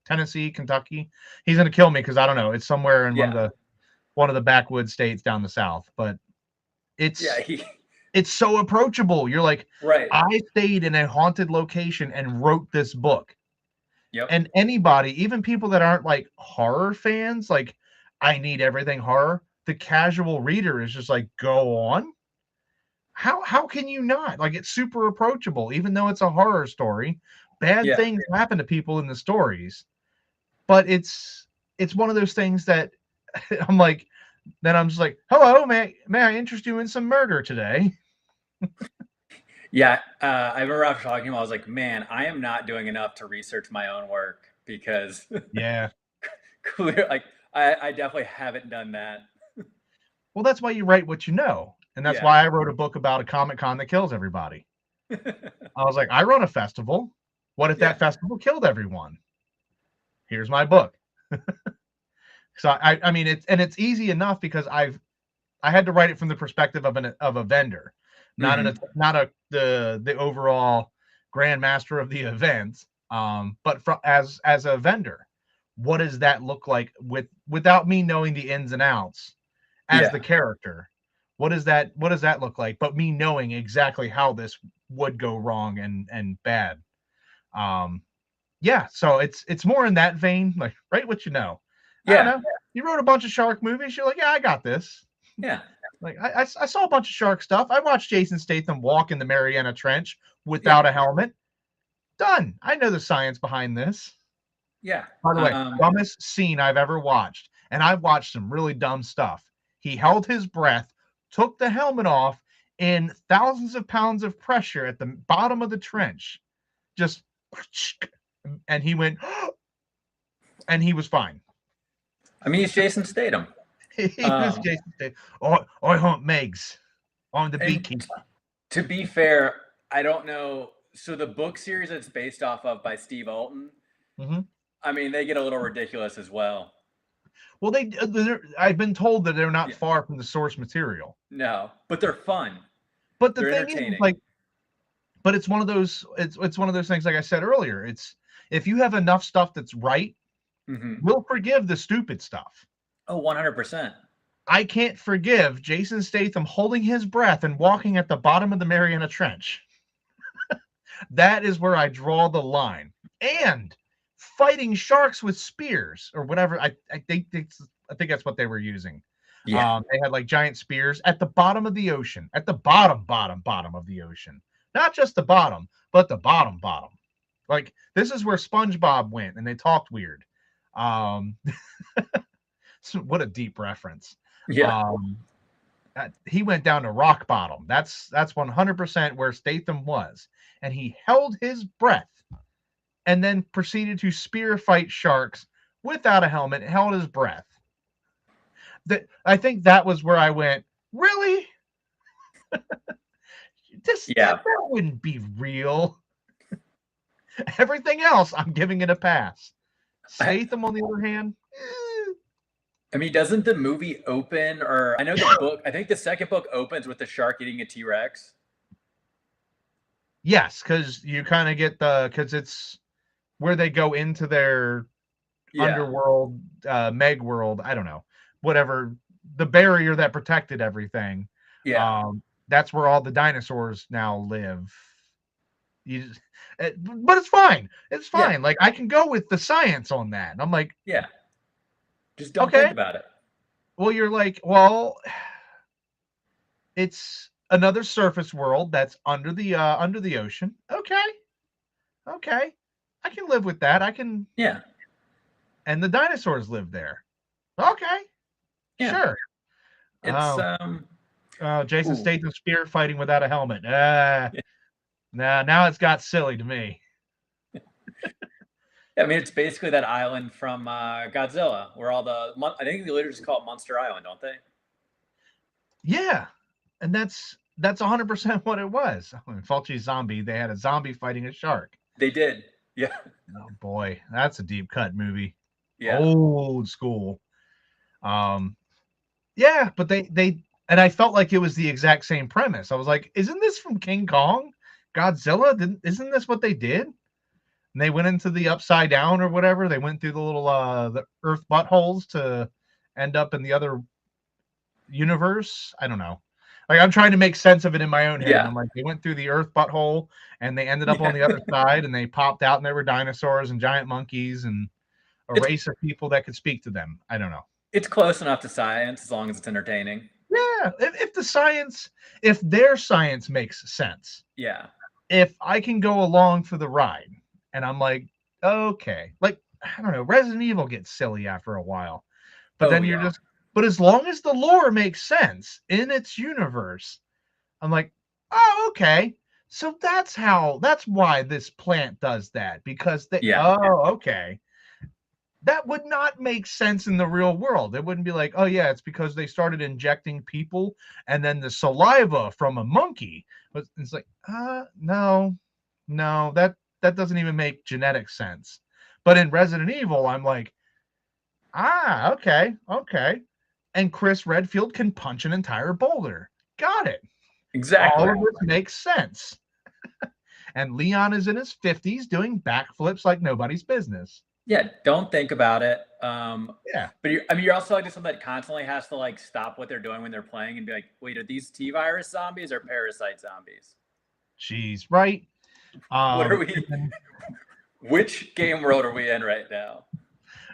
Tennessee, Kentucky. He's gonna kill me because I don't know. It's somewhere in one of the backwoods states down the south, but it's so approachable. You're like, right. I stayed in a haunted location and wrote this book. Yep. And anybody, even people that aren't like horror fans, like I need everything horror. The casual reader is just like, go on. How can you not? Like, it's super approachable, even though it's a horror story. Bad things happen to people in the stories, but it's one of those things that I'm like, then I'm just like, hello, may I interest you in some murder today? Yeah, I remember after talking to him, I was like, man, I am not doing enough to research my own work because I definitely haven't done that. Well, that's why you write what you know. And that's why I wrote a book about a Comic-Con that kills everybody. I was like, I run a festival. What if that festival killed everyone? Here's my book. So I mean, it's easy enough because I had to write it from the perspective of a vendor, not the overall grandmaster of the event, but as a vendor. What does that look like without me knowing the ins and outs as the character? What does that look like? But me knowing exactly how this would go wrong and bad. So it's more in that vein, like write what you know. I don't know. You wrote a bunch of shark movies. You're like, yeah, I got this. Yeah. Like I saw a bunch of shark stuff. I watched Jason Statham walk in the Mariana Trench without a helmet. Done. I know the science behind this. Yeah. By the way, dumbest scene I've ever watched, and I've watched some really dumb stuff. He held his breath, took the helmet off, in thousands of pounds of pressure at the bottom of the trench, just, and he went, and he was fine. I mean, he's Jason Statham. He was Jason Statham. I hunt Megs. I'm the beekeeper. To be fair, I don't know. So the book series it's based off of by Steve Alton, I mean, they get a little ridiculous as well. Well, I've been told that they're not far from the source material. No, but they're fun. But the thing is, like, but it's one of those. It's one of those things. Like I said earlier, it's if you have enough stuff that's right, we'll forgive the stupid stuff. Oh, 100%. I can't forgive Jason Statham holding his breath and walking at the bottom of the Mariana Trench. That is where I draw the line. And fighting sharks with spears or whatever. I think that's what they were using. Yeah. They had like giant spears at the bottom of the ocean, at the bottom of the ocean. Not just the bottom, but the bottom. Like, this is where SpongeBob went, and they talked weird. So what a deep reference. Yeah. He went down to rock bottom. That's 100% where Statham was. And he held his breath and then proceeded to spear fight sharks without a helmet, held his breath. I think that was where I went, really? That wouldn't be real. Everything else, I'm giving it a pass. Statham, on the other hand, I mean, doesn't the movie open, or I know the book, I think the second book opens with the shark eating a T-Rex. Yes, because you kind of get because it's where they go into their underworld, Meg world, I don't know, whatever, the barrier that protected everything. Yeah. That's where all the dinosaurs now live. But it's fine. It's fine. Yeah. Like, I can go with the science on that. And I'm like, yeah. Just don't think about it. Well, you're like, well, it's another surface world that's under the ocean. Okay. I can live with that. I can. Yeah. And the dinosaurs live there. Okay. Yeah. Sure. It's Jason Statham spear fighting without a helmet. Now it's got silly to me. I mean, it's basically that island from Godzilla, where all I think they literally just call it Monster Island, don't they? Yeah, and that's 100% what it was. In Fulci's Zombie, they had a zombie fighting a shark. They did. Yeah. Oh boy, that's a deep cut movie. Yeah. Old school. Yeah, but they and I felt like it was the exact same premise. I was like, isn't this from King Kong? Godzilla? Isn't this what they did? And they went into the upside down or whatever. They went through the little the earth buttholes to end up in the other universe. I don't know. Like, I'm trying to make sense of it in my own head. Yeah. I'm like, they went through the earth butthole and they ended up on the other side, and they popped out and there were dinosaurs and giant monkeys and a race of people that could speak to them. I don't know. It's close enough to science as long as it's entertaining. Yeah, if their science makes sense. Yeah. If I can go along for the ride, and I'm like, okay, like, I don't know, Resident Evil gets silly after a while, but then you're just, but as long as the lore makes sense in its universe, I'm like, oh, okay. So that's why this plant does that, because okay. That would not make sense in the real world. It wouldn't be like, oh yeah, it's because they started injecting people and then the saliva from a monkey. But it's like, no, that doesn't even make genetic sense. But in Resident Evil, I'm like, okay. And Chris Redfield can punch an entire boulder. Got it. Exactly. All of it makes sense. And Leon is in his 50s doing backflips like nobody's business. Yeah, don't think about it. Yeah. But you're also like someone that constantly has to like stop what they're doing when they're playing and be like, wait, are these T-virus zombies or parasite zombies? Jeez, right? What are we? Which game world are we in right now?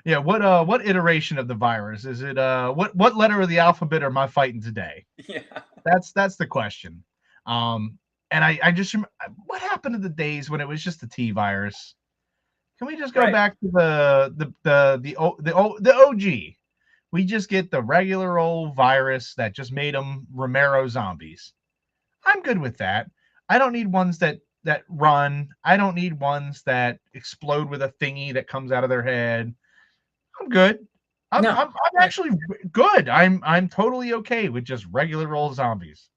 Yeah, what iteration of the virus is it? What letter of the alphabet am I fighting today? Yeah, that's the question. And I just remember, what happened to the days when it was just the T virus? Can we just go back to the OG? We just get the regular old virus that just made them Romero zombies. I'm good with that. I don't need ones that run. I don't need ones that explode with a thingy that comes out of their head. I'm good. I'm actually good. I'm totally okay with just regular old zombies.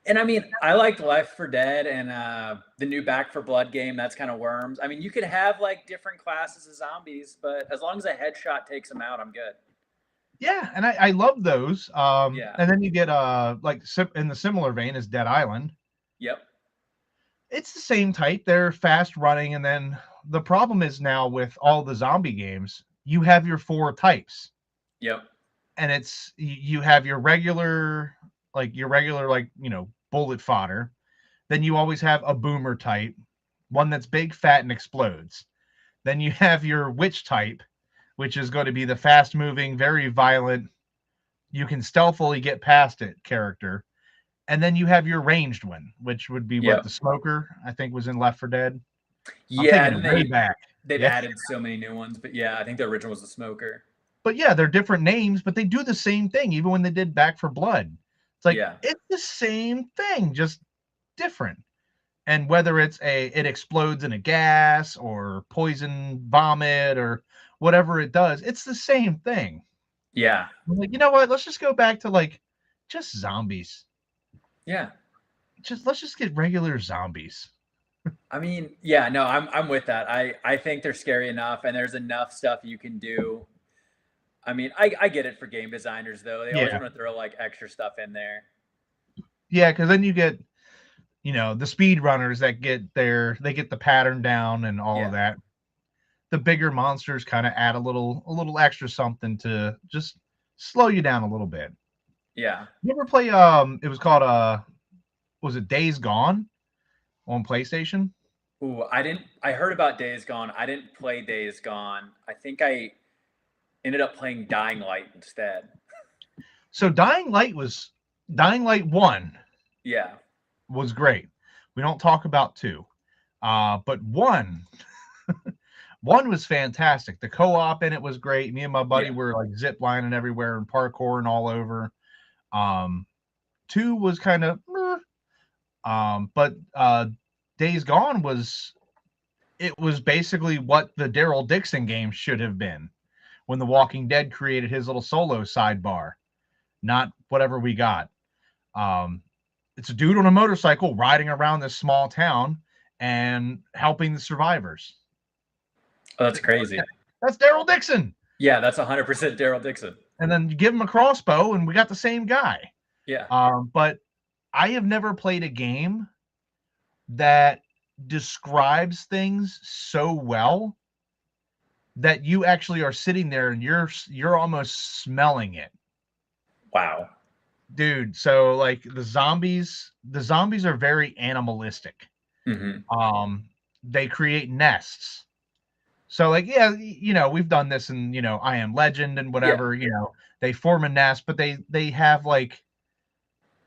And I mean, I liked Left 4 Dead and the new Back 4 Blood game. That's kind of Worms. I mean, you could have like different classes of zombies, but as long as a headshot takes them out, I'm good. Yeah, and I love those. Yeah. And then you get like in the similar vein as Dead Island. Yep. It's the same type. They're fast running, and then the problem is now with all the zombie games, you have your 4 types. Yep. And it's you have your regular bullet fodder. Then you always have a boomer type, one that's big, fat, and explodes. Then you have your witch type, which is going to be the fast moving, very violent, you can stealthily get past it character. And then you have your ranged one, which would be what the smoker, I think, was in Left 4 Dead. Yeah, way back. They've added so many new ones, but yeah, I think the original was the smoker. But yeah, they're different names, but they do the same thing. Even when they did Back 4 Blood, it's like it's the same thing, just different. And whether it explodes in a gas or poison vomit or whatever it does, it's the same thing. Yeah. I'm like, you know what? Let's just go back to like just zombies. Yeah. Let's just get regular zombies. I mean, yeah, no, I'm with that. I think they're scary enough, and there's enough stuff you can do. I mean, I get it for game designers though. They always Yeah. want to throw like extra stuff in there. Yeah, because then you get, the speed runners that they get the pattern down and all of Yeah. that. The bigger monsters kind of add a little extra something to just slow you down a little bit. Yeah. You ever play it was called was it Days Gone on PlayStation? Ooh, I heard about Days Gone. I didn't play Days Gone. I think I ended up playing Dying Light instead. So Dying Light 1 Yeah. was great. We don't talk about 2. But 1 was fantastic. The co-op in it was great. Me and my buddy were like zip lining everywhere and parkouring all over. 2 was kind of but Days Gone was basically what the Daryl Dixon game should have been when The Walking Dead created his little solo sidebar, not whatever we got. It's a dude on a motorcycle riding around this small town and helping the survivors. Oh, that's crazy. That's Daryl Dixon. Yeah, that's 100% Daryl Dixon. And then you give him a crossbow, and we got the same guy. Yeah. But I have never played a game that describes things so well that you actually are sitting there and you're almost smelling it. Wow. Dude, so like the zombies are very animalistic. Mm-hmm. They create nests. So like, yeah, we've done this in, I Am Legend and whatever, they form a nest, but they have like,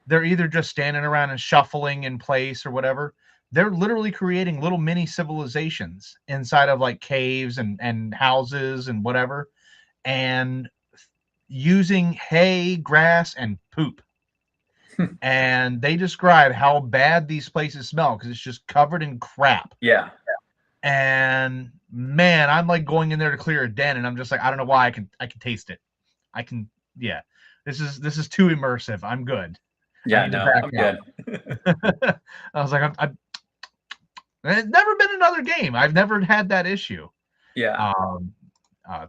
they're either just standing around and shuffling in place or whatever. They're literally creating little mini civilizations inside of like caves and houses and whatever, and using hay, grass, and poop. And they describe how bad these places smell because it's just covered in crap. Yeah. And man, I'm like going in there to clear a den, and I'm just like, I don't know why I can taste it. Yeah. This is too immersive. I'm good. Yeah, no, I'm good. I was like, it's never been another game. I've never had that issue. Yeah.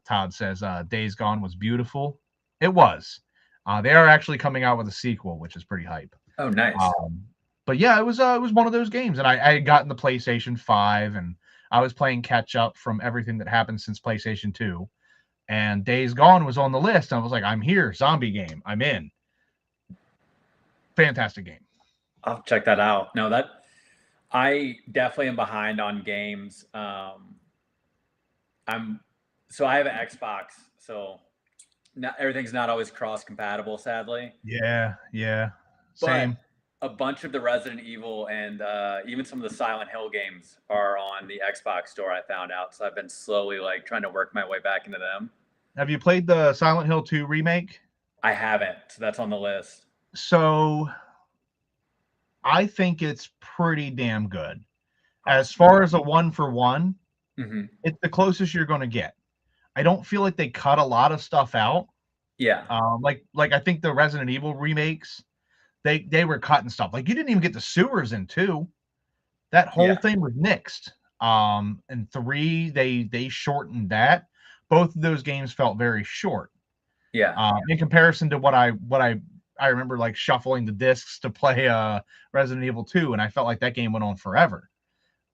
Todd says Days Gone was beautiful. It was. They are actually coming out with a sequel, which is pretty hype. Oh, nice. But yeah, it was one of those games, and I had gotten the PlayStation 5, and I was playing catch up from everything that happened since PlayStation 2. And Days Gone was on the list. And I was like, I'm here, zombie game. I'm in. Fantastic game. I'll check that out. No, I definitely am behind on games. So I have an Xbox, so everything's not always cross compatible, sadly. Yeah, same. But a bunch of the Resident Evil and even some of the Silent Hill games are on the Xbox store, I found out. So I've been slowly like trying to work my way back into them. Have you played the Silent Hill 2 remake? I haven't. So that's on the list. So I think it's pretty damn good. As far as a 1-for-1, it's the closest you're going to get. I don't feel like they cut a lot of stuff out. Yeah. Like I think the Resident Evil remakes, they were cutting stuff. Like you didn't even get the sewers in 2. That whole thing was nixed. And 3, they shortened that. Both of those games felt very short. Yeah. In comparison to what I remember, like shuffling the discs to play Resident Evil 2, and I felt like that game went on forever.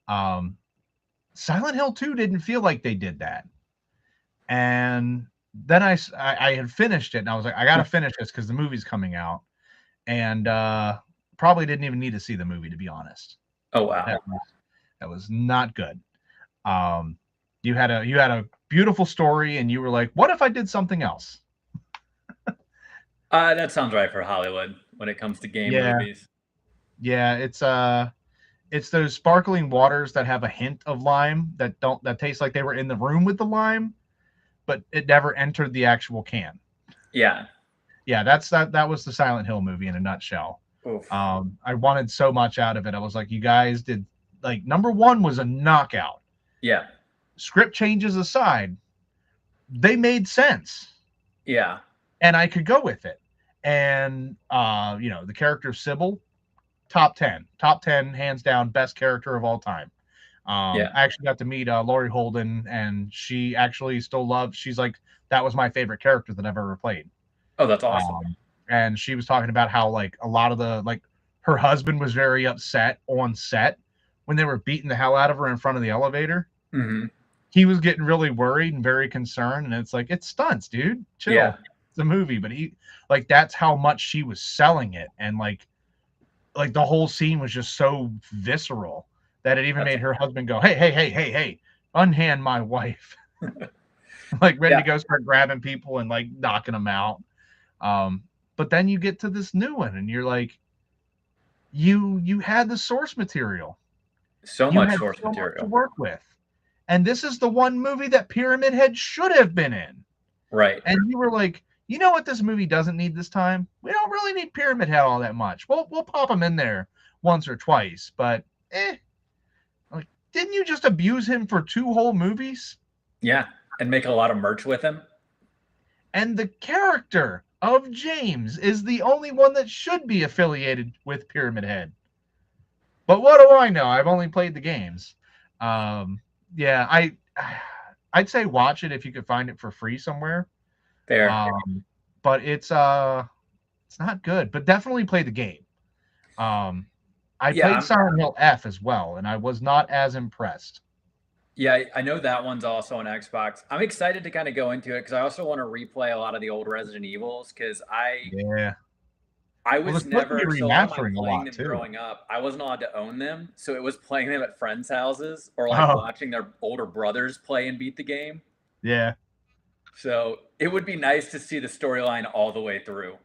Silent Hill 2 didn't feel like they did that. And then I had finished it, and I was like, I got to finish this because the movie's coming out. And probably didn't even need to see the movie, to be honest. Oh, wow. That was not good. You had a beautiful story, and you were like, what if I did something else? That sounds right for Hollywood when it comes to game movies. Yeah, it's those sparkling waters that have a hint of lime that taste like they were in the room with the lime, but it never entered the actual can. Yeah. Yeah, that was the Silent Hill movie in a nutshell. Oof. I wanted so much out of it. I was like, you guys did, like, number one was a knockout. Yeah. Script changes aside, they made sense. Yeah. And I could go with it. And the character of Sybil, top 10, hands down, best character of all time. Yeah. I actually got to meet Laurie Holden, and she actually still loves. She's like, that was my favorite character that I've ever played. Oh, that's awesome. And she was talking about how, like, a lot of the, like, her husband was very upset on set when they were beating the hell out of her in front of the elevator. Mm-hmm. He was getting really worried and very concerned, and it's like, it's stunts, dude. Chill. Yeah. It's a movie, but that's how much she was selling it, and like the whole scene was just so visceral that it even made her husband go, hey, unhand my wife. Like, ready to go start grabbing people and like knocking them out. But then you get to this new one, and you're like, you had the source material. So You much had source so much material to work with. And this is the one movie that Pyramid Head should have been in. Right. And you were like, you know what this movie doesn't need this time? We don't really need Pyramid Head all that much. We'll pop him in there once or twice, but like, didn't you just abuse him for 2 whole movies? Yeah, and make a lot of merch with him. And the character of James is the only one that should be affiliated with Pyramid Head. But what do I know? I've only played the games. I'd say watch it if you could find it for free somewhere. Fair. But it's not good. But definitely play the game. I played Silent Hill F as well, and I was not as impressed. Yeah, I know that one's also on Xbox. I'm excited to kind of go into it because I also want to replay a lot of the old Resident Evils because I was never so a lot of my playing them growing up. I wasn't allowed to own them, so it was playing them at friends' houses or like watching their older brothers play and beat the game. Yeah. So it would be nice to see the storyline all the way through.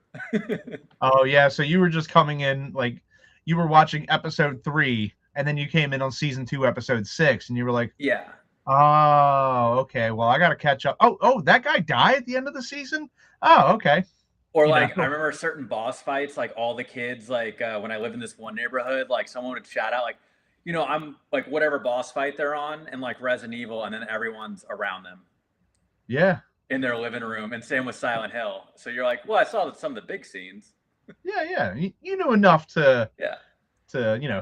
Oh yeah, so you were just coming in, like, you were watching episode 3, and then you came in on season 2, episode 6, and you were like, yeah. Oh, okay. Well, I got to catch up. Oh, that guy died at the end of the season? Oh, okay. Or like, I remember certain boss fights, like all the kids, like when I lived in this one neighborhood, like someone would shout out, like, I'm like whatever boss fight they're on and like Resident Evil, and then everyone's around them. Yeah. In their living room, and same with Silent Hill. So you're like, well, I saw some of the big scenes. Yeah. You knew enough to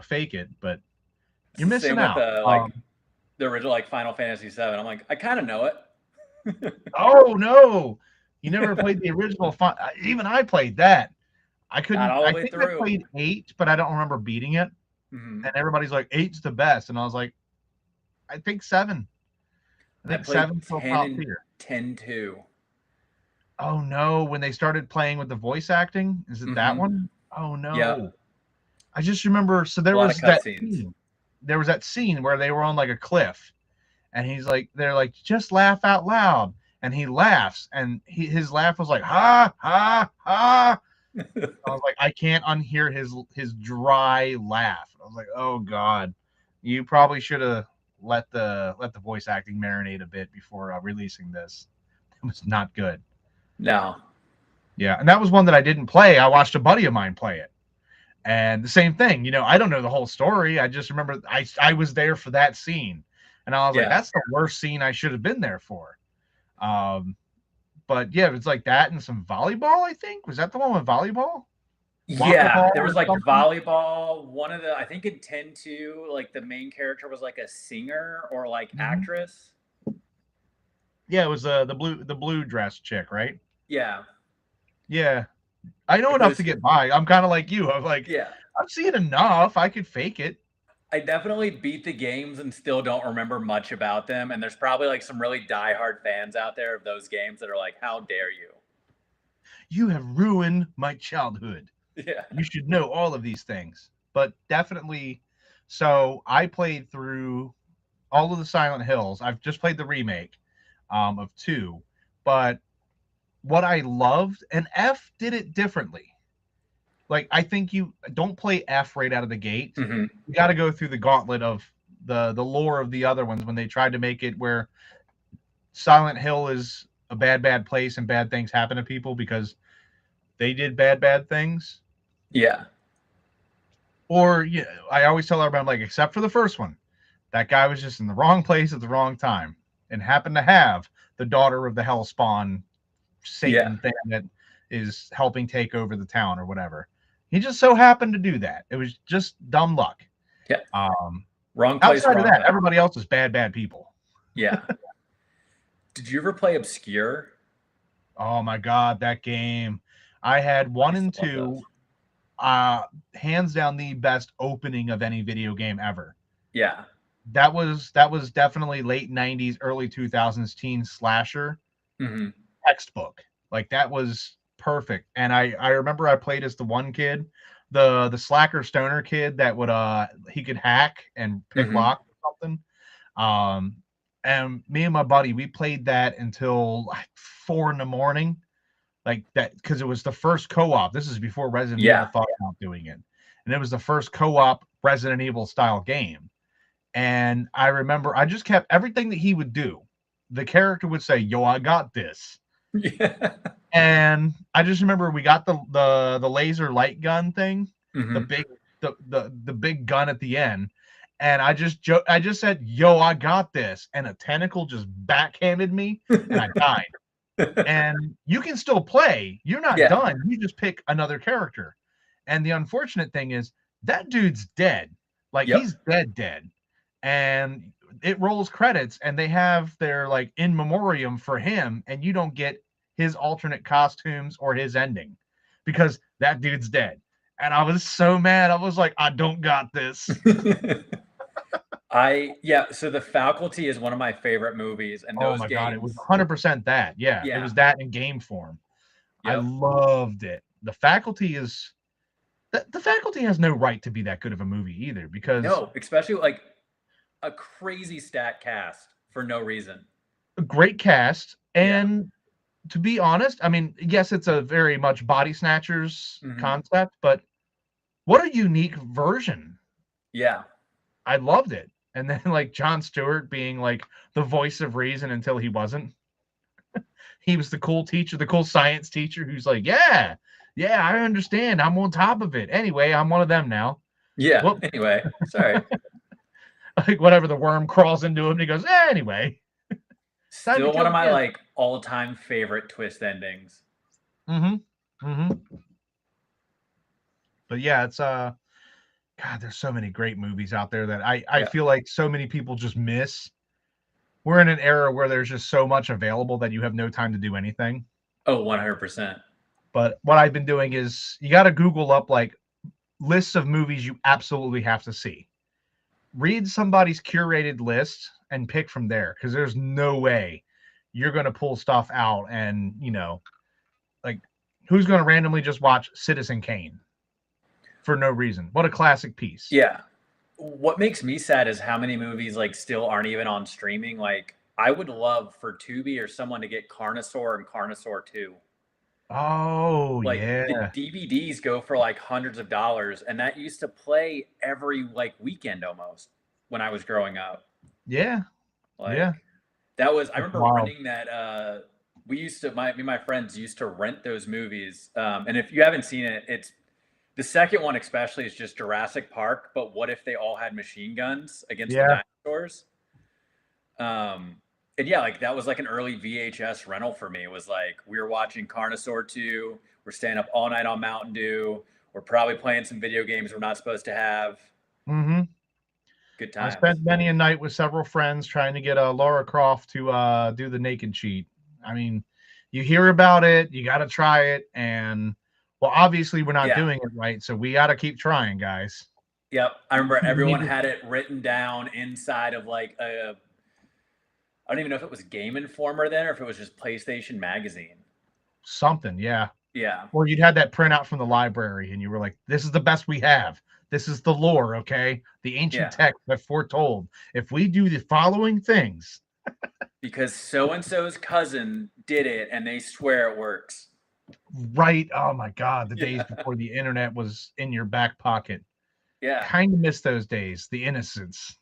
fake it, but you're missing out. With like the original like Final Fantasy VII. I'm like, I kind of know it. Oh no, you never played the original. Even I played that. I couldn't. I think I played 8, but I don't remember beating it. Mm-hmm. And everybody's like, 8's the best, and I was like, I think 7. I think 7's still top tier. 10-2. Oh no, when they started playing with the voice acting, is it that one? Oh no. Yeah. I just remember, so there was that scene. There was that scene where they were on like a cliff, and they're like, just laugh out loud. And he laughs, and his laugh was like, ha, ha, ha. I was like, I can't unhear his dry laugh. I was like, oh God, you probably should have let the voice acting marinate a bit before releasing this. It was not good. No. Yeah, and that was one that I didn't play. I watched a buddy of mine play it, and the same thing. I don't know the whole story. I just remember I was there for that scene, and I was like, that's the worst scene I should have been there for. But yeah, it's like that and some volleyball. I think was that the one with volleyball? Yeah, there was like volleyball. One of the, I think in 10-2, like the main character was like a singer or like actress. Yeah, it was the blue dress chick, right? Yeah. Yeah. I know enough to get by. I'm kind of like you. I'm like, I'm seeing enough. I could fake it. I definitely beat the games and still don't remember much about them. And there's probably like some really diehard fans out there of those games that are like, how dare you? You have ruined my childhood. Yeah. You should know all of these things. But definitely, so I played through all of the Silent Hills. I've just played the remake of 2. But what I loved, and F did it differently. Like, I think you don't play F right out of the gate. Mm-hmm. You got to go through the gauntlet of the lore of the other ones when they tried to make it where Silent Hill is a bad place and bad things happen to people because they did bad things. Yeah. Or yeah, I always tell everybody, I'm like, except for the first one, that guy was just in the wrong place at the wrong time and happened to have the daughter of the Hellspawn Yeah. Satan thing that is helping take over the town or whatever. He just so happened to do that. It was just dumb luck. Yeah. Um, Wrong place, Outside of wrong that, time. everybody else is bad people. Yeah. Did you ever play Obscure? Oh my god, that game! I had one and Love two. those. Hands down the best opening of any video game ever. Yeah. That was definitely late 90s, early 2000s teen slasher Mm-hmm. textbook. Like that was perfect. And I remember I played as the one kid, the slacker stoner kid that would he could hack and pick Mm-hmm. lock or something. Um and me and my buddy, we played that until like 4 in the morning. Like that, because it was the first co-op. This is before Resident Evil Yeah. thought about doing it. And it was the first co-op Resident Evil style game. And I remember I just kept everything that he would do. The character would say, "Yo, I got this." Yeah. And I just remember we got the laser light gun thing, the Mm-hmm. big the big gun at the end. And I just said, "Yo, I got this." And a tentacle just backhanded me and I died. And you can still play. You're not Yeah. done. You just pick another character. And the unfortunate thing is that dude's dead. Like Yep. he's dead. And it rolls credits and they have their like in memoriam for him and you don't get his alternate costumes or his ending because that dude's dead. And I was so mad. I was like, I don't got this. So The Faculty is one of my favorite movies, and Oh those my god, it was games. 100% that. Yeah, it Yeah. was that in game form. I Yep. loved it. The Faculty has no right to be that good of a movie either because No, especially like a crazy stat cast for no reason. a great cast Yeah. and to be honest, I mean, yes, it's a very much body snatchers Mm-hmm. concept, but what a unique version. Yeah. I loved it. And then like Jon Stewart being like the voice of reason until he wasn't. He was the cool teacher, the cool science teacher who's like, yeah, I understand. I'm on top of it. Anyway, I'm one of them now. Yeah. Well, Anyway, sorry. like whatever the worm crawls into him and he goes, anyway. Time to Still one kill of the my kid. like all-time favorite twist endings. But yeah, it's God, there's so many great movies out there that I Yeah. feel like so many people just miss. We're in an era where there's just so much available that you have no time to do anything. Oh, 100%. But what I've been doing is you got to Google up like lists of movies you absolutely have to see. Read somebody's curated list and pick from there because there's no way you're going to pull stuff out and, like who's going to randomly just watch Citizen Kane for no reason? What a classic piece. Yeah. What makes me sad is how many movies like still aren't even on streaming. Like I would love for Tubi or someone to get Carnosaur and Carnosaur 2. Oh, Like the yeah. DVDs go for like hundreds of dollars, and that used to play every like weekend almost when I was growing up. Yeah. Like Yeah. that was I That's remember wild. renting that we used to me and my friends used to rent those movies. And if you haven't seen it, it's the second one especially is just Jurassic Park, but what if they all had machine guns against the Yeah. dinosaurs? And yeah, like that was like an early VHS rental for me. It was like we were watching Carnosaur 2, we're staying up all night on Mountain Dew, we're probably playing some video games we're not supposed to have. Mm-hmm. Good I times. spent many a night with several friends trying to get Laura Croft to do the naked cheat. I mean, you hear about it, you got to try it, and well, obviously we're not doing it right, so we got to keep trying, guys. Yep, I remember everyone to... had it written down inside of like a. I don't even know if it was Game Informer then, or if it was just PlayStation Magazine. Something, yeah. Yeah. Or you'd had that printout from the library, and you were like, "This is the best we have. This is the lore, okay? The ancient text that foretold if we do the following things." Because so-and-so's cousin did it, and they swear it works. Right. Oh, my God. The days before the internet was in your back pocket. Yeah. Kind of miss those days. The innocence.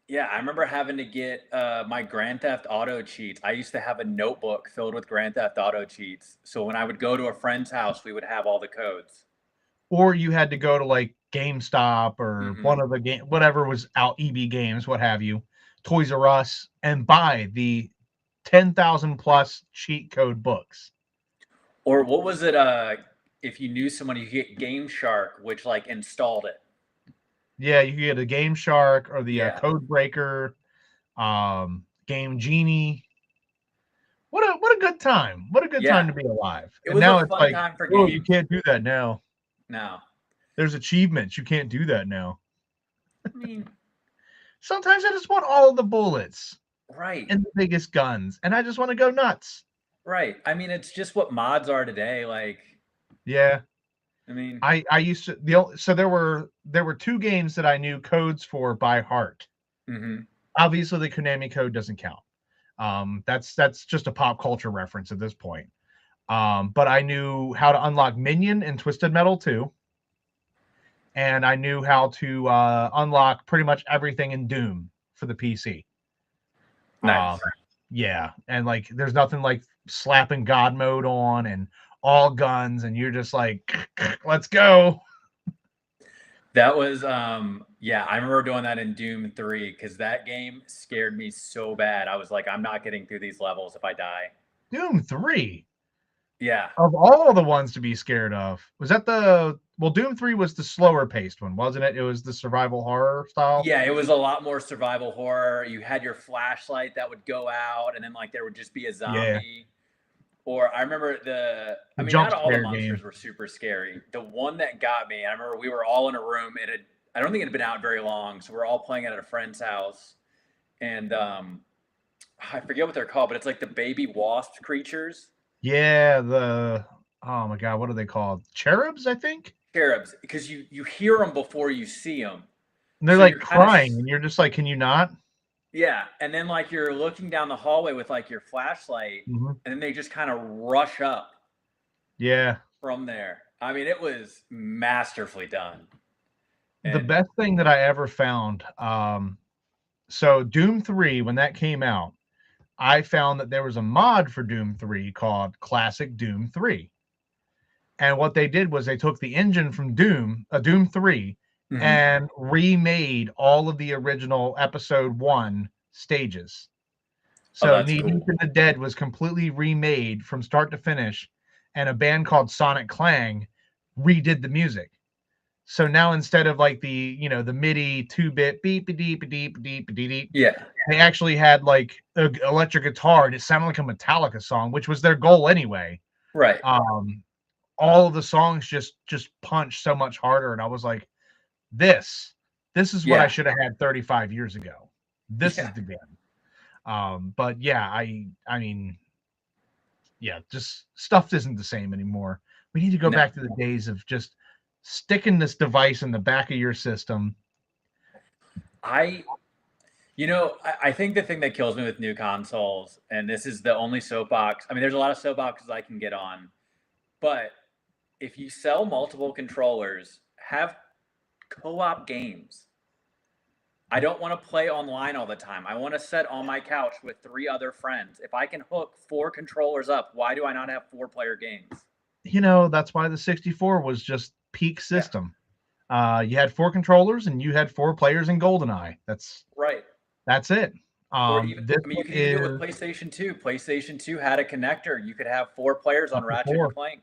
Yeah, I remember having to get my Grand Theft Auto cheats. I used to have a notebook filled with Grand Theft Auto cheats. So when I would go to a friend's house, we would have all the codes. Or you had to go to like GameStop or Mhm. one of the game, whatever was out, EB Games, what have you, Toys R Us, and buy the 10,000 plus cheat code books. Or what was it? If you knew someone, you could get Game Shark, which like installed it. Yeah, you could get a Game Shark or the Yeah. Code Breaker, Game Genie. What a good time! What a good time Yeah. to be alive. It And was a now it's fun like, time for oh, you games. can't do that now. No. There's achievements. You can't do that now. I mean, Sometimes I just want all of the bullets right. and the biggest guns, and I just want to go nuts. Right. I mean, it's just what mods are today. Like, Yeah. I mean, I used to so there were two games that I knew codes for by heart. mhm. Obviously the Konami code doesn't count. That's just a pop culture reference at this point. But I knew how to unlock Minion in Twisted Metal 2, and I knew how to unlock pretty much everything in Doom for the PC. Nice. Yeah, and like there's nothing like slapping God mode on and all guns, and you're just like, let's go. That was yeah, I remember doing that in Doom 3 because that game scared me so bad. I was like, I'm not getting through these levels if I die. Doom 3. Yeah. Of all the ones to be scared of, was that Doom 3 was the slower paced one, wasn't it? It was the survival horror style. Yeah, it was a lot more survival horror. You had your flashlight that would go out, and then like there would just be a Yeah, zombie. Or I remember I the mean, jump not all the scare monsters game. were super scary. The one that got me, I remember we were all in a room. I don't think it had been out very long, so we're all playing it at a friend's house, and I forget what they're called, but it's like the baby wasp creatures. Yeah, oh my god, what are they called? Cherubs, I think. Cherubs, because you hear them before you see them, And they're so like you're kind of crying, and you're just like, can you not? yeah, and then like you're looking down the hallway with like your flashlight, Mm-hmm. and then they just kind of rush up Yeah. from there. I mean, it was masterfully done. The And best thing that I ever found, so Doom 3, when that came out, I found that there was a mod for Doom 3 called Classic Doom 3. And what they did was they took the engine from Doom 3, mhm. and remade all of the original episode 1 stages. Oh, So that's Knee Deep cool. in the Dead was completely remade from start to finish, and a band called Sonic Clang redid the music. So now instead of like the MIDI 2-bit beep deep deep deep deep, Yeah, they actually had like an electric guitar, and it sounded like a Metallica song, which was their goal anyway. right. Um, all of the songs just punch so much harder, and I was like, this is what I Yeah, should have had 35 years ago. This is yeah. the game. But yeah, I mean, yeah, just stuff isn't the same anymore. We need to go No, back to the days of just sticking this device in the back of your system. I I think the thing that kills me with new consoles, and this is the only soapbox. I mean, there's a lot of soapboxes I can get on, but if you sell multiple controllers, have co-op games. I don't want to play online all the time. I want to sit on my couch with 3 other friends. If I can hook 4 controllers up, why do I not have 4-player games? That's why the 64 was just peak Yeah, system. You had 4 controllers and you had 4 players in GoldenEye. right. That's it. Or even, This I mean, you one could even do it with is PlayStation 2. PlayStation 2 had a connector. You could have 4 players on up to Ratchet and 4. Clank.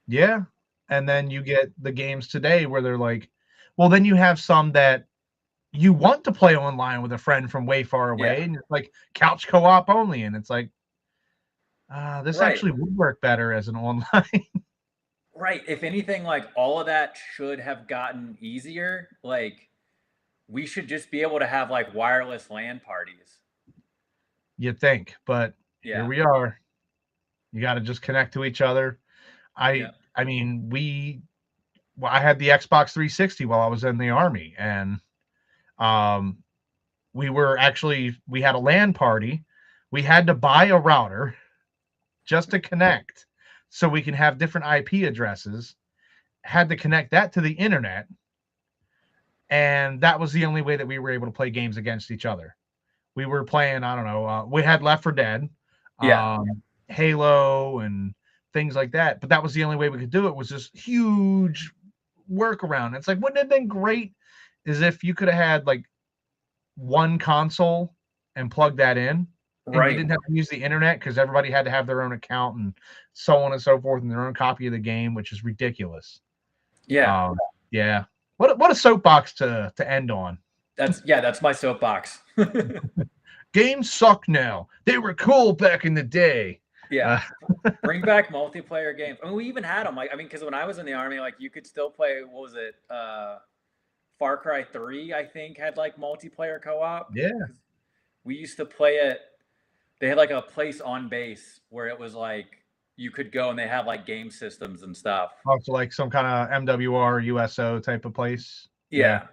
Yeah. And then you get the games today where they're like, well, then you have some that you want to play online with a friend from way far Yeah, away, and it's like couch co-op only, and it's like, this right. actually would work better as an online. Right. If anything, like all of that should have gotten easier. Like we should just be able to have like wireless LAN parties. You'd think, but here Yeah. we are. You got to just connect to each other. I Yeah. I mean, I had the Xbox 360 while I was in the army, and um, we had a LAN party. We had to buy a router just to connect, so we can have different IP addresses. Had to connect that to the internet, and that was the only way that we were able to play games against each other. We were playing, I don't know, we had Left 4 Dead, Yeah. Halo, and things like that, but that was the only way we could do it, was this huge workaround. It's like, wouldn't it have been great is if you could have had like one console and plug that in, and you didn't have to use the internet because everybody had to have their own account and so on and so forth and their own copy of the game, which is ridiculous. Yeah. Yeah. What a soapbox to end on. That's my soapbox. Games suck now. They were cool back in the day. Yeah. Bring back multiplayer games. I mean, we even had them. Like, I mean, because when I was in the Army, like, you could still play, what was it? Far Cry 3, I think, had like multiplayer co-op. Yeah. We used to play it. They had like a place on base where it was like you could go and they have like game systems and stuff. Also, like some kind of MWR USO type of place. Yeah.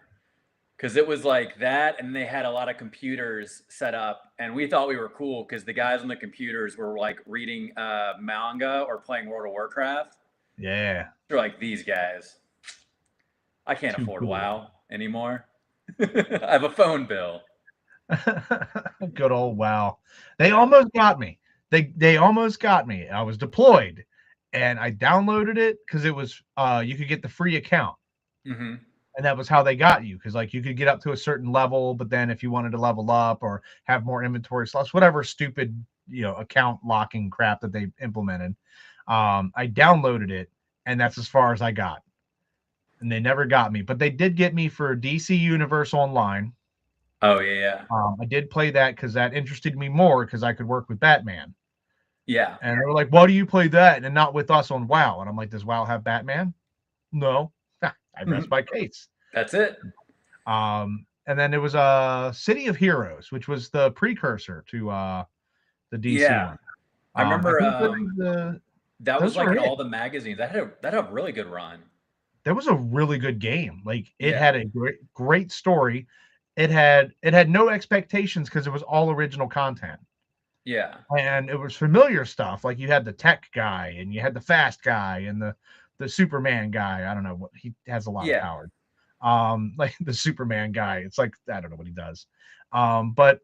Because it was like that, and they had a lot of computers set up, and we thought we were cool because the guys on the computers were like reading manga or playing World of Warcraft. Yeah. They're like, these guys. I can't afford WoW anymore. I have a phone bill. Good old WoW. They almost got me. They almost got me. I was deployed, and I downloaded it because it was you could get the free account. Mm-hmm. And that was how they got you, because like you could get up to a certain level, but then if you wanted to level up or have more inventory slots, whatever stupid account locking crap that they implemented, I downloaded it, and that's as far as I got. And they never got me, but they did get me for DC Universe Online. Oh yeah. I did play that because that interested me more because I could work with Batman. Yeah. And they were like, "Why do you play that and not with us on WoW?" And I'm like, "Does WoW have Batman?" No. I rest my case. That's it. And then it was City of Heroes, which was the precursor to the DC one. I remember that was like in all the magazines. That had a really good run. That was a really good game. Like it had a great story. It had no expectations because it was all original content. Yeah. And it was familiar stuff. Like you had the tech guy and you had the fast guy and the Superman guy. I don't know what he has a lot of power. Like the Superman guy. It's like, I don't know what he does. But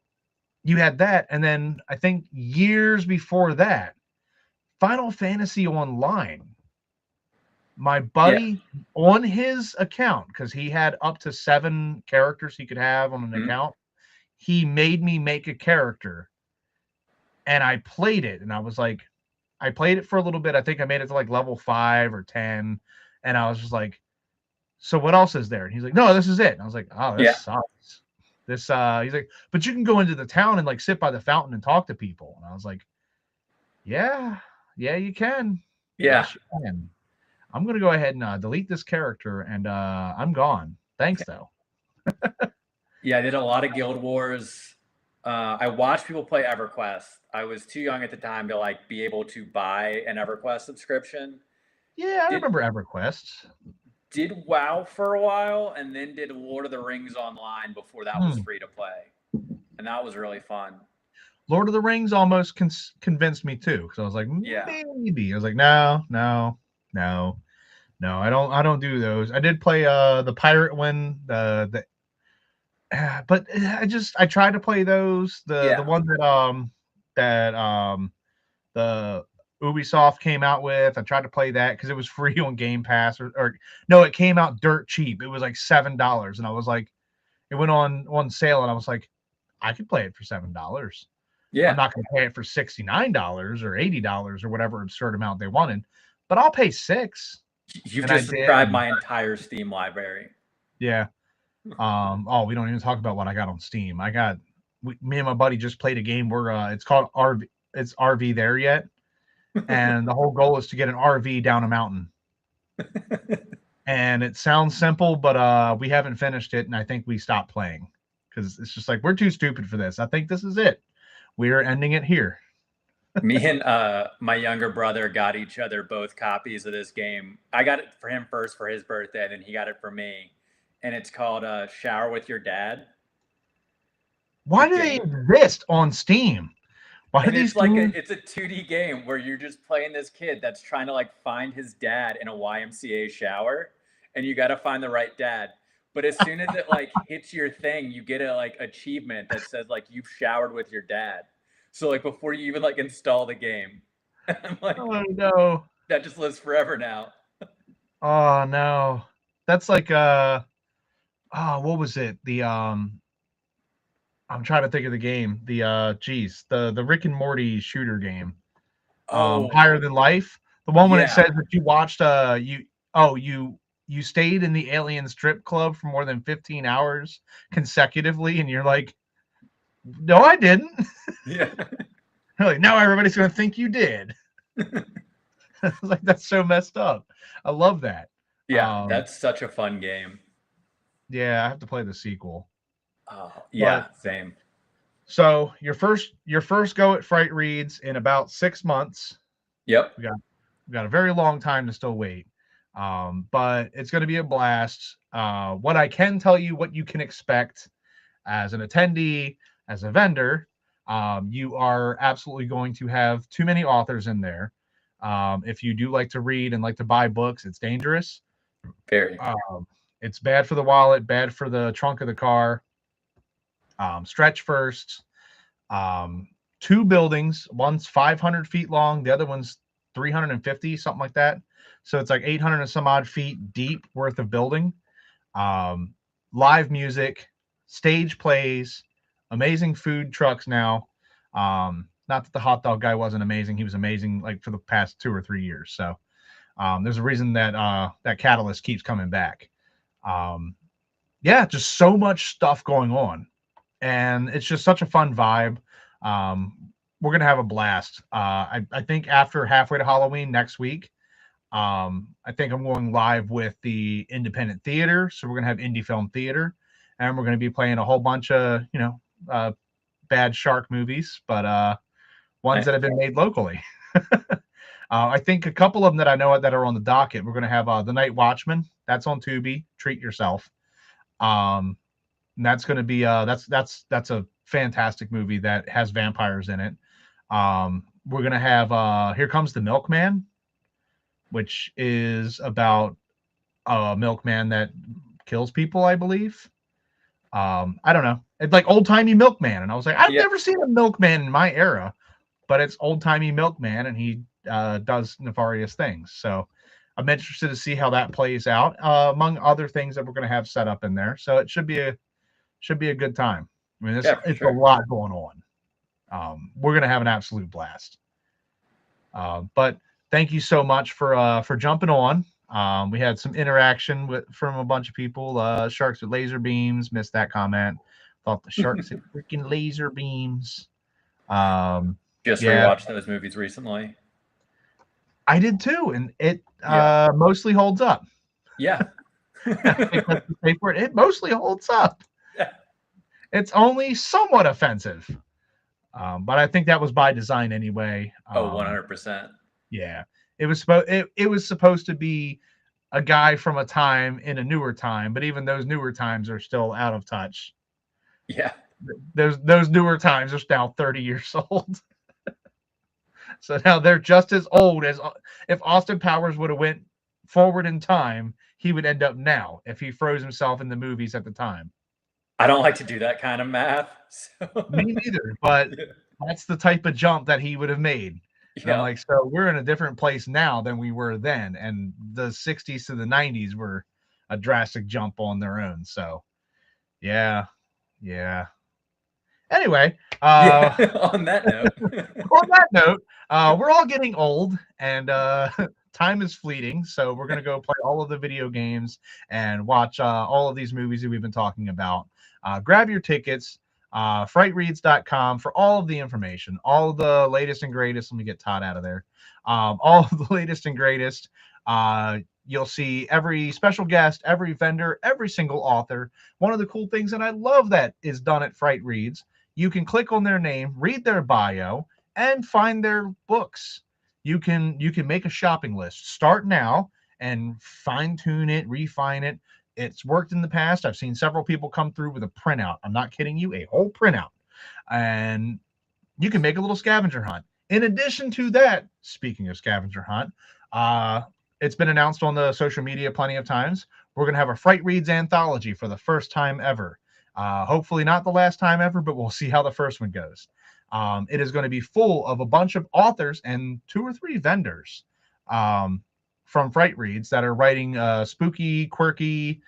you had that. And then I think years before that, Final Fantasy Online, my buddy on his account, because he had up to 7 characters he could have on an account, he made me make a character and I played it. And I was like, I played it for a little bit. I think I made it to like level 5 or 10. And I was just like, so what else is there? And he's like, no, this is it. And I was like, oh, this sucks. This, he's like, but you can go into the town and like sit by the fountain and talk to people. And I was like, yeah, you can. Yeah. Yes, you can. I'm going to go ahead and delete this character and I'm gone. Thanks though. Yeah. I did a lot of Guild Wars. I watched people play EverQuest. I was too young at the time to like be able to buy an EverQuest subscription. Yeah, I remember EverQuest. Did WoW for a while, and then did Lord of the Rings Online before that was free to play, and that was really fun. Lord of the Rings almost convinced me too, because I was like, maybe. I was like, no, I don't do those. I did play the pirate one, but I tried to play those. The one that the Ubisoft came out with. I tried to play that because it was free on Game Pass, or no, it came out dirt cheap. It was like $7, and I was like, it went on sale, and I was like, I could play it for $7. Yeah, I'm not going to pay it for $69 or $80 or whatever absurd amount they wanted, but I'll pay $6. You've just subscribed my entire Steam library. Yeah. Oh, we don't even talk about what I got on Steam. Me and my buddy just played a game where it's called RV. It's RV There Yet. And the whole goal is to get an RV down a mountain. And it sounds simple, but we haven't finished it, and I think we stopped playing because it's just like, we're too stupid for this. I think this is it. We're ending it here. Me and my younger brother got each other both copies of this game. I got it for him first for his birthday, then he got it for me. And it's called Shower with Your Dad. Why do they exist on Steam? It's like it's a 2D game where you're just playing this kid that's trying to like find his dad in a YMCA shower, and you got to find the right dad. But as soon as it like hits your thing, you get a like achievement that says like you've showered with your dad. So like before you even like install the game, I'm like, oh no, that just lives forever now. Oh no, That's like what was it? The I'm trying to think of the game. The Rick and Morty shooter game. Oh, Higher Than Life. The one when it yeah. says that you watched you stayed in the alien strip club for more than 15 hours consecutively, and you're like, no, I didn't. Yeah. Like, no, everybody's gonna think you did. Like, that's so messed up. I love that. Yeah, Um, that's such a fun game. yeah, I have to play the sequel. Oh, But yeah, same. so your first go at Fright Reads in about 6 months. Yep. We got a very long time to still wait. But it's going to be a blast. What I can tell you, what you can expect as an attendee, as a vendor, you are absolutely going to have too many authors in there. If you do like to read and like to buy books, it's dangerous. Very. It's bad for the wallet, bad for the trunk of the car. Stretch first. Um, Two buildings. One's 500 feet long. The other one's 350, something like that. So it's like 800 and some odd feet deep worth of building. Um, Live music, stage plays, amazing food trucks now. Not that the hot dog guy wasn't amazing. He was amazing like for the past 2 or 3 years. So there's a reason that that Catalyst keeps coming back. Um, yeah, just so much stuff going on, and it's just such a fun vibe. We're gonna have a blast. I think after halfway to Halloween next week, I think I'm going live with the independent theater, so we're gonna have indie film theater, and we're gonna be playing a whole bunch of bad shark movies, but ones that have been made locally. I think a couple of them that I know that are on the docket. We're gonna have The Night Watchman. That's on Tubi. Treat yourself. Um, and that's going to be that's a fantastic movie that has vampires in it. We're going to have Here Comes the Milkman, which is about a milkman that kills people, I believe. I don't know. It's like old timey milkman, and I was like, I've Yeah. never seen a milkman in my era, but it's old timey milkman, and he does nefarious things. So I'm interested to see how that plays out, among other things that we're going to have set up in there. So it should be a good time. I mean, Yeah, for it's a sure. lot going on. We're gonna have an absolute blast. But thank you so much for jumping on. We had some interaction from a bunch of people. Sharks with laser beams. Missed that comment. Thought the sharks had freaking laser beams. Just Yeah, rewatched those movies recently. I did too, and it Yeah. mostly holds up. Yeah. I think that's the say for it. It mostly holds up. Yeah. It's only somewhat offensive. But I think that was by design anyway. Oh, 100%. Yeah, it was supposed to be a guy from a time in a newer time, but even those newer times are still out of touch. Yeah. Those newer times are now 30 years old. So now they're just as old as if Austin Powers would have went forward in time, he would end up now if he froze himself in the movies at the time. I don't like to do that kind of math. So. Me neither, but that's the type of jump that he would have made. And I'm Yeah. like, so we're in a different place now than we were then. And the 60s to the 90s were a drastic jump on their own. So, yeah. Yeah. Anyway, Yeah. On that note. on that note, we're all getting old and time is fleeting. So, we're going to go play all of the video games and watch all of these movies that we've been talking about. Grab your tickets, frightreads.com for all of the information, all of the latest and greatest. Let me get Todd out of there. All of the latest and greatest. You'll see every special guest, every vendor, every single author. One of the cool things, and I love that is done at Fright Reads, you can click on their name, read their bio, and find their books. You can make a shopping list. Start now and fine tune it, refine it. It's worked in the past. I've seen several people come through with a printout. I'm not kidding you, a whole printout. And you can make a little scavenger hunt. In addition to that, speaking of scavenger hunt, it's been announced on the social media plenty of times. We're going to have a Fright Reads anthology for the first time ever. Hopefully not the last time ever, but we'll see how the first one goes. It is going to be full of a bunch of authors and 2 or 3 vendors from Frightreads that are writing spooky, quirky,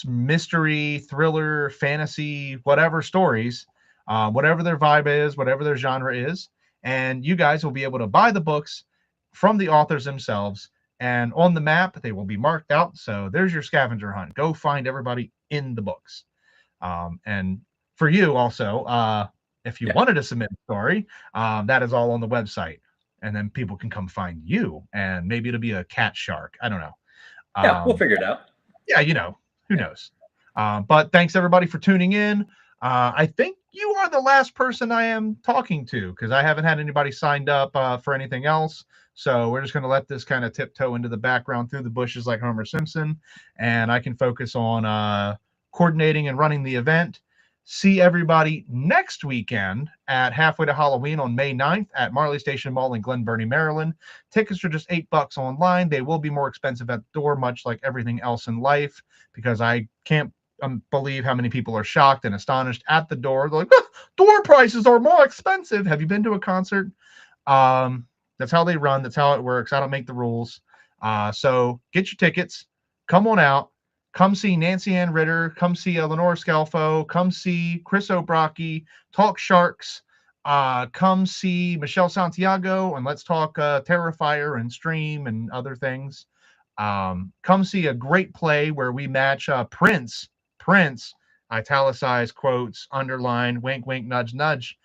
mystery, thriller, fantasy, whatever stories, whatever their vibe is, whatever their genre is. And you guys will be able to buy the books from the authors themselves. And on the map, they will be marked out. So there's your scavenger hunt. Go find everybody in the books. And for you also, if you wanted to submit a story, that is all on the website. And then people can come find you. And maybe it'll be a cat shark. I don't know. Yeah, we'll figure it out. Yeah, you know, who knows? But thanks everybody for tuning in. I think you are the last person I am talking to because I haven't had anybody signed up for anything else. So we're just going to let this kind of tiptoe into the background through the bushes like Homer Simpson, and I can focus on coordinating and running the event. See everybody next weekend at Halfway to Halloween on May 9th at Marley Station Mall in Glen Burnie, Maryland. Tickets are just $8 online. They will be more expensive at the door, much like everything else in life, because I can't believe how many people are shocked and astonished at the door. They're like, door prices are more expensive. Have you been to a concert? That's how they run. That's how it works. I don't make the rules. So get your tickets. Come on out. Come see Nancy Ann Ritter. Come see Lenore Scalfo. Come see Chris O'Brockie. Talk Sharks. Come see Michelle Santiago. And let's talk Terrifier and Stream and other things. Come see a great play where we match Prince, italicized quotes, underline, wink, wink, nudge, nudge.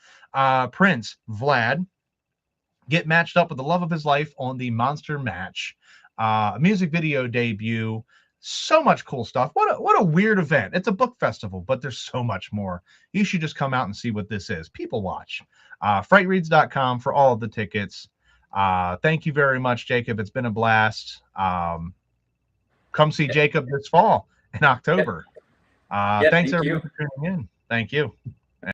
Prince, Vlad, get matched up with the love of his life on the Monster Match. A music video debut. So much cool stuff. What a weird event. It's a book festival, but there's so much more. You should just come out and see what this is. People watch. Frightreads.com for all of the tickets. Thank you very much, Jacob. It's been a blast. Come see Jacob this fall in October. Thanks everyone for tuning in. Thank you.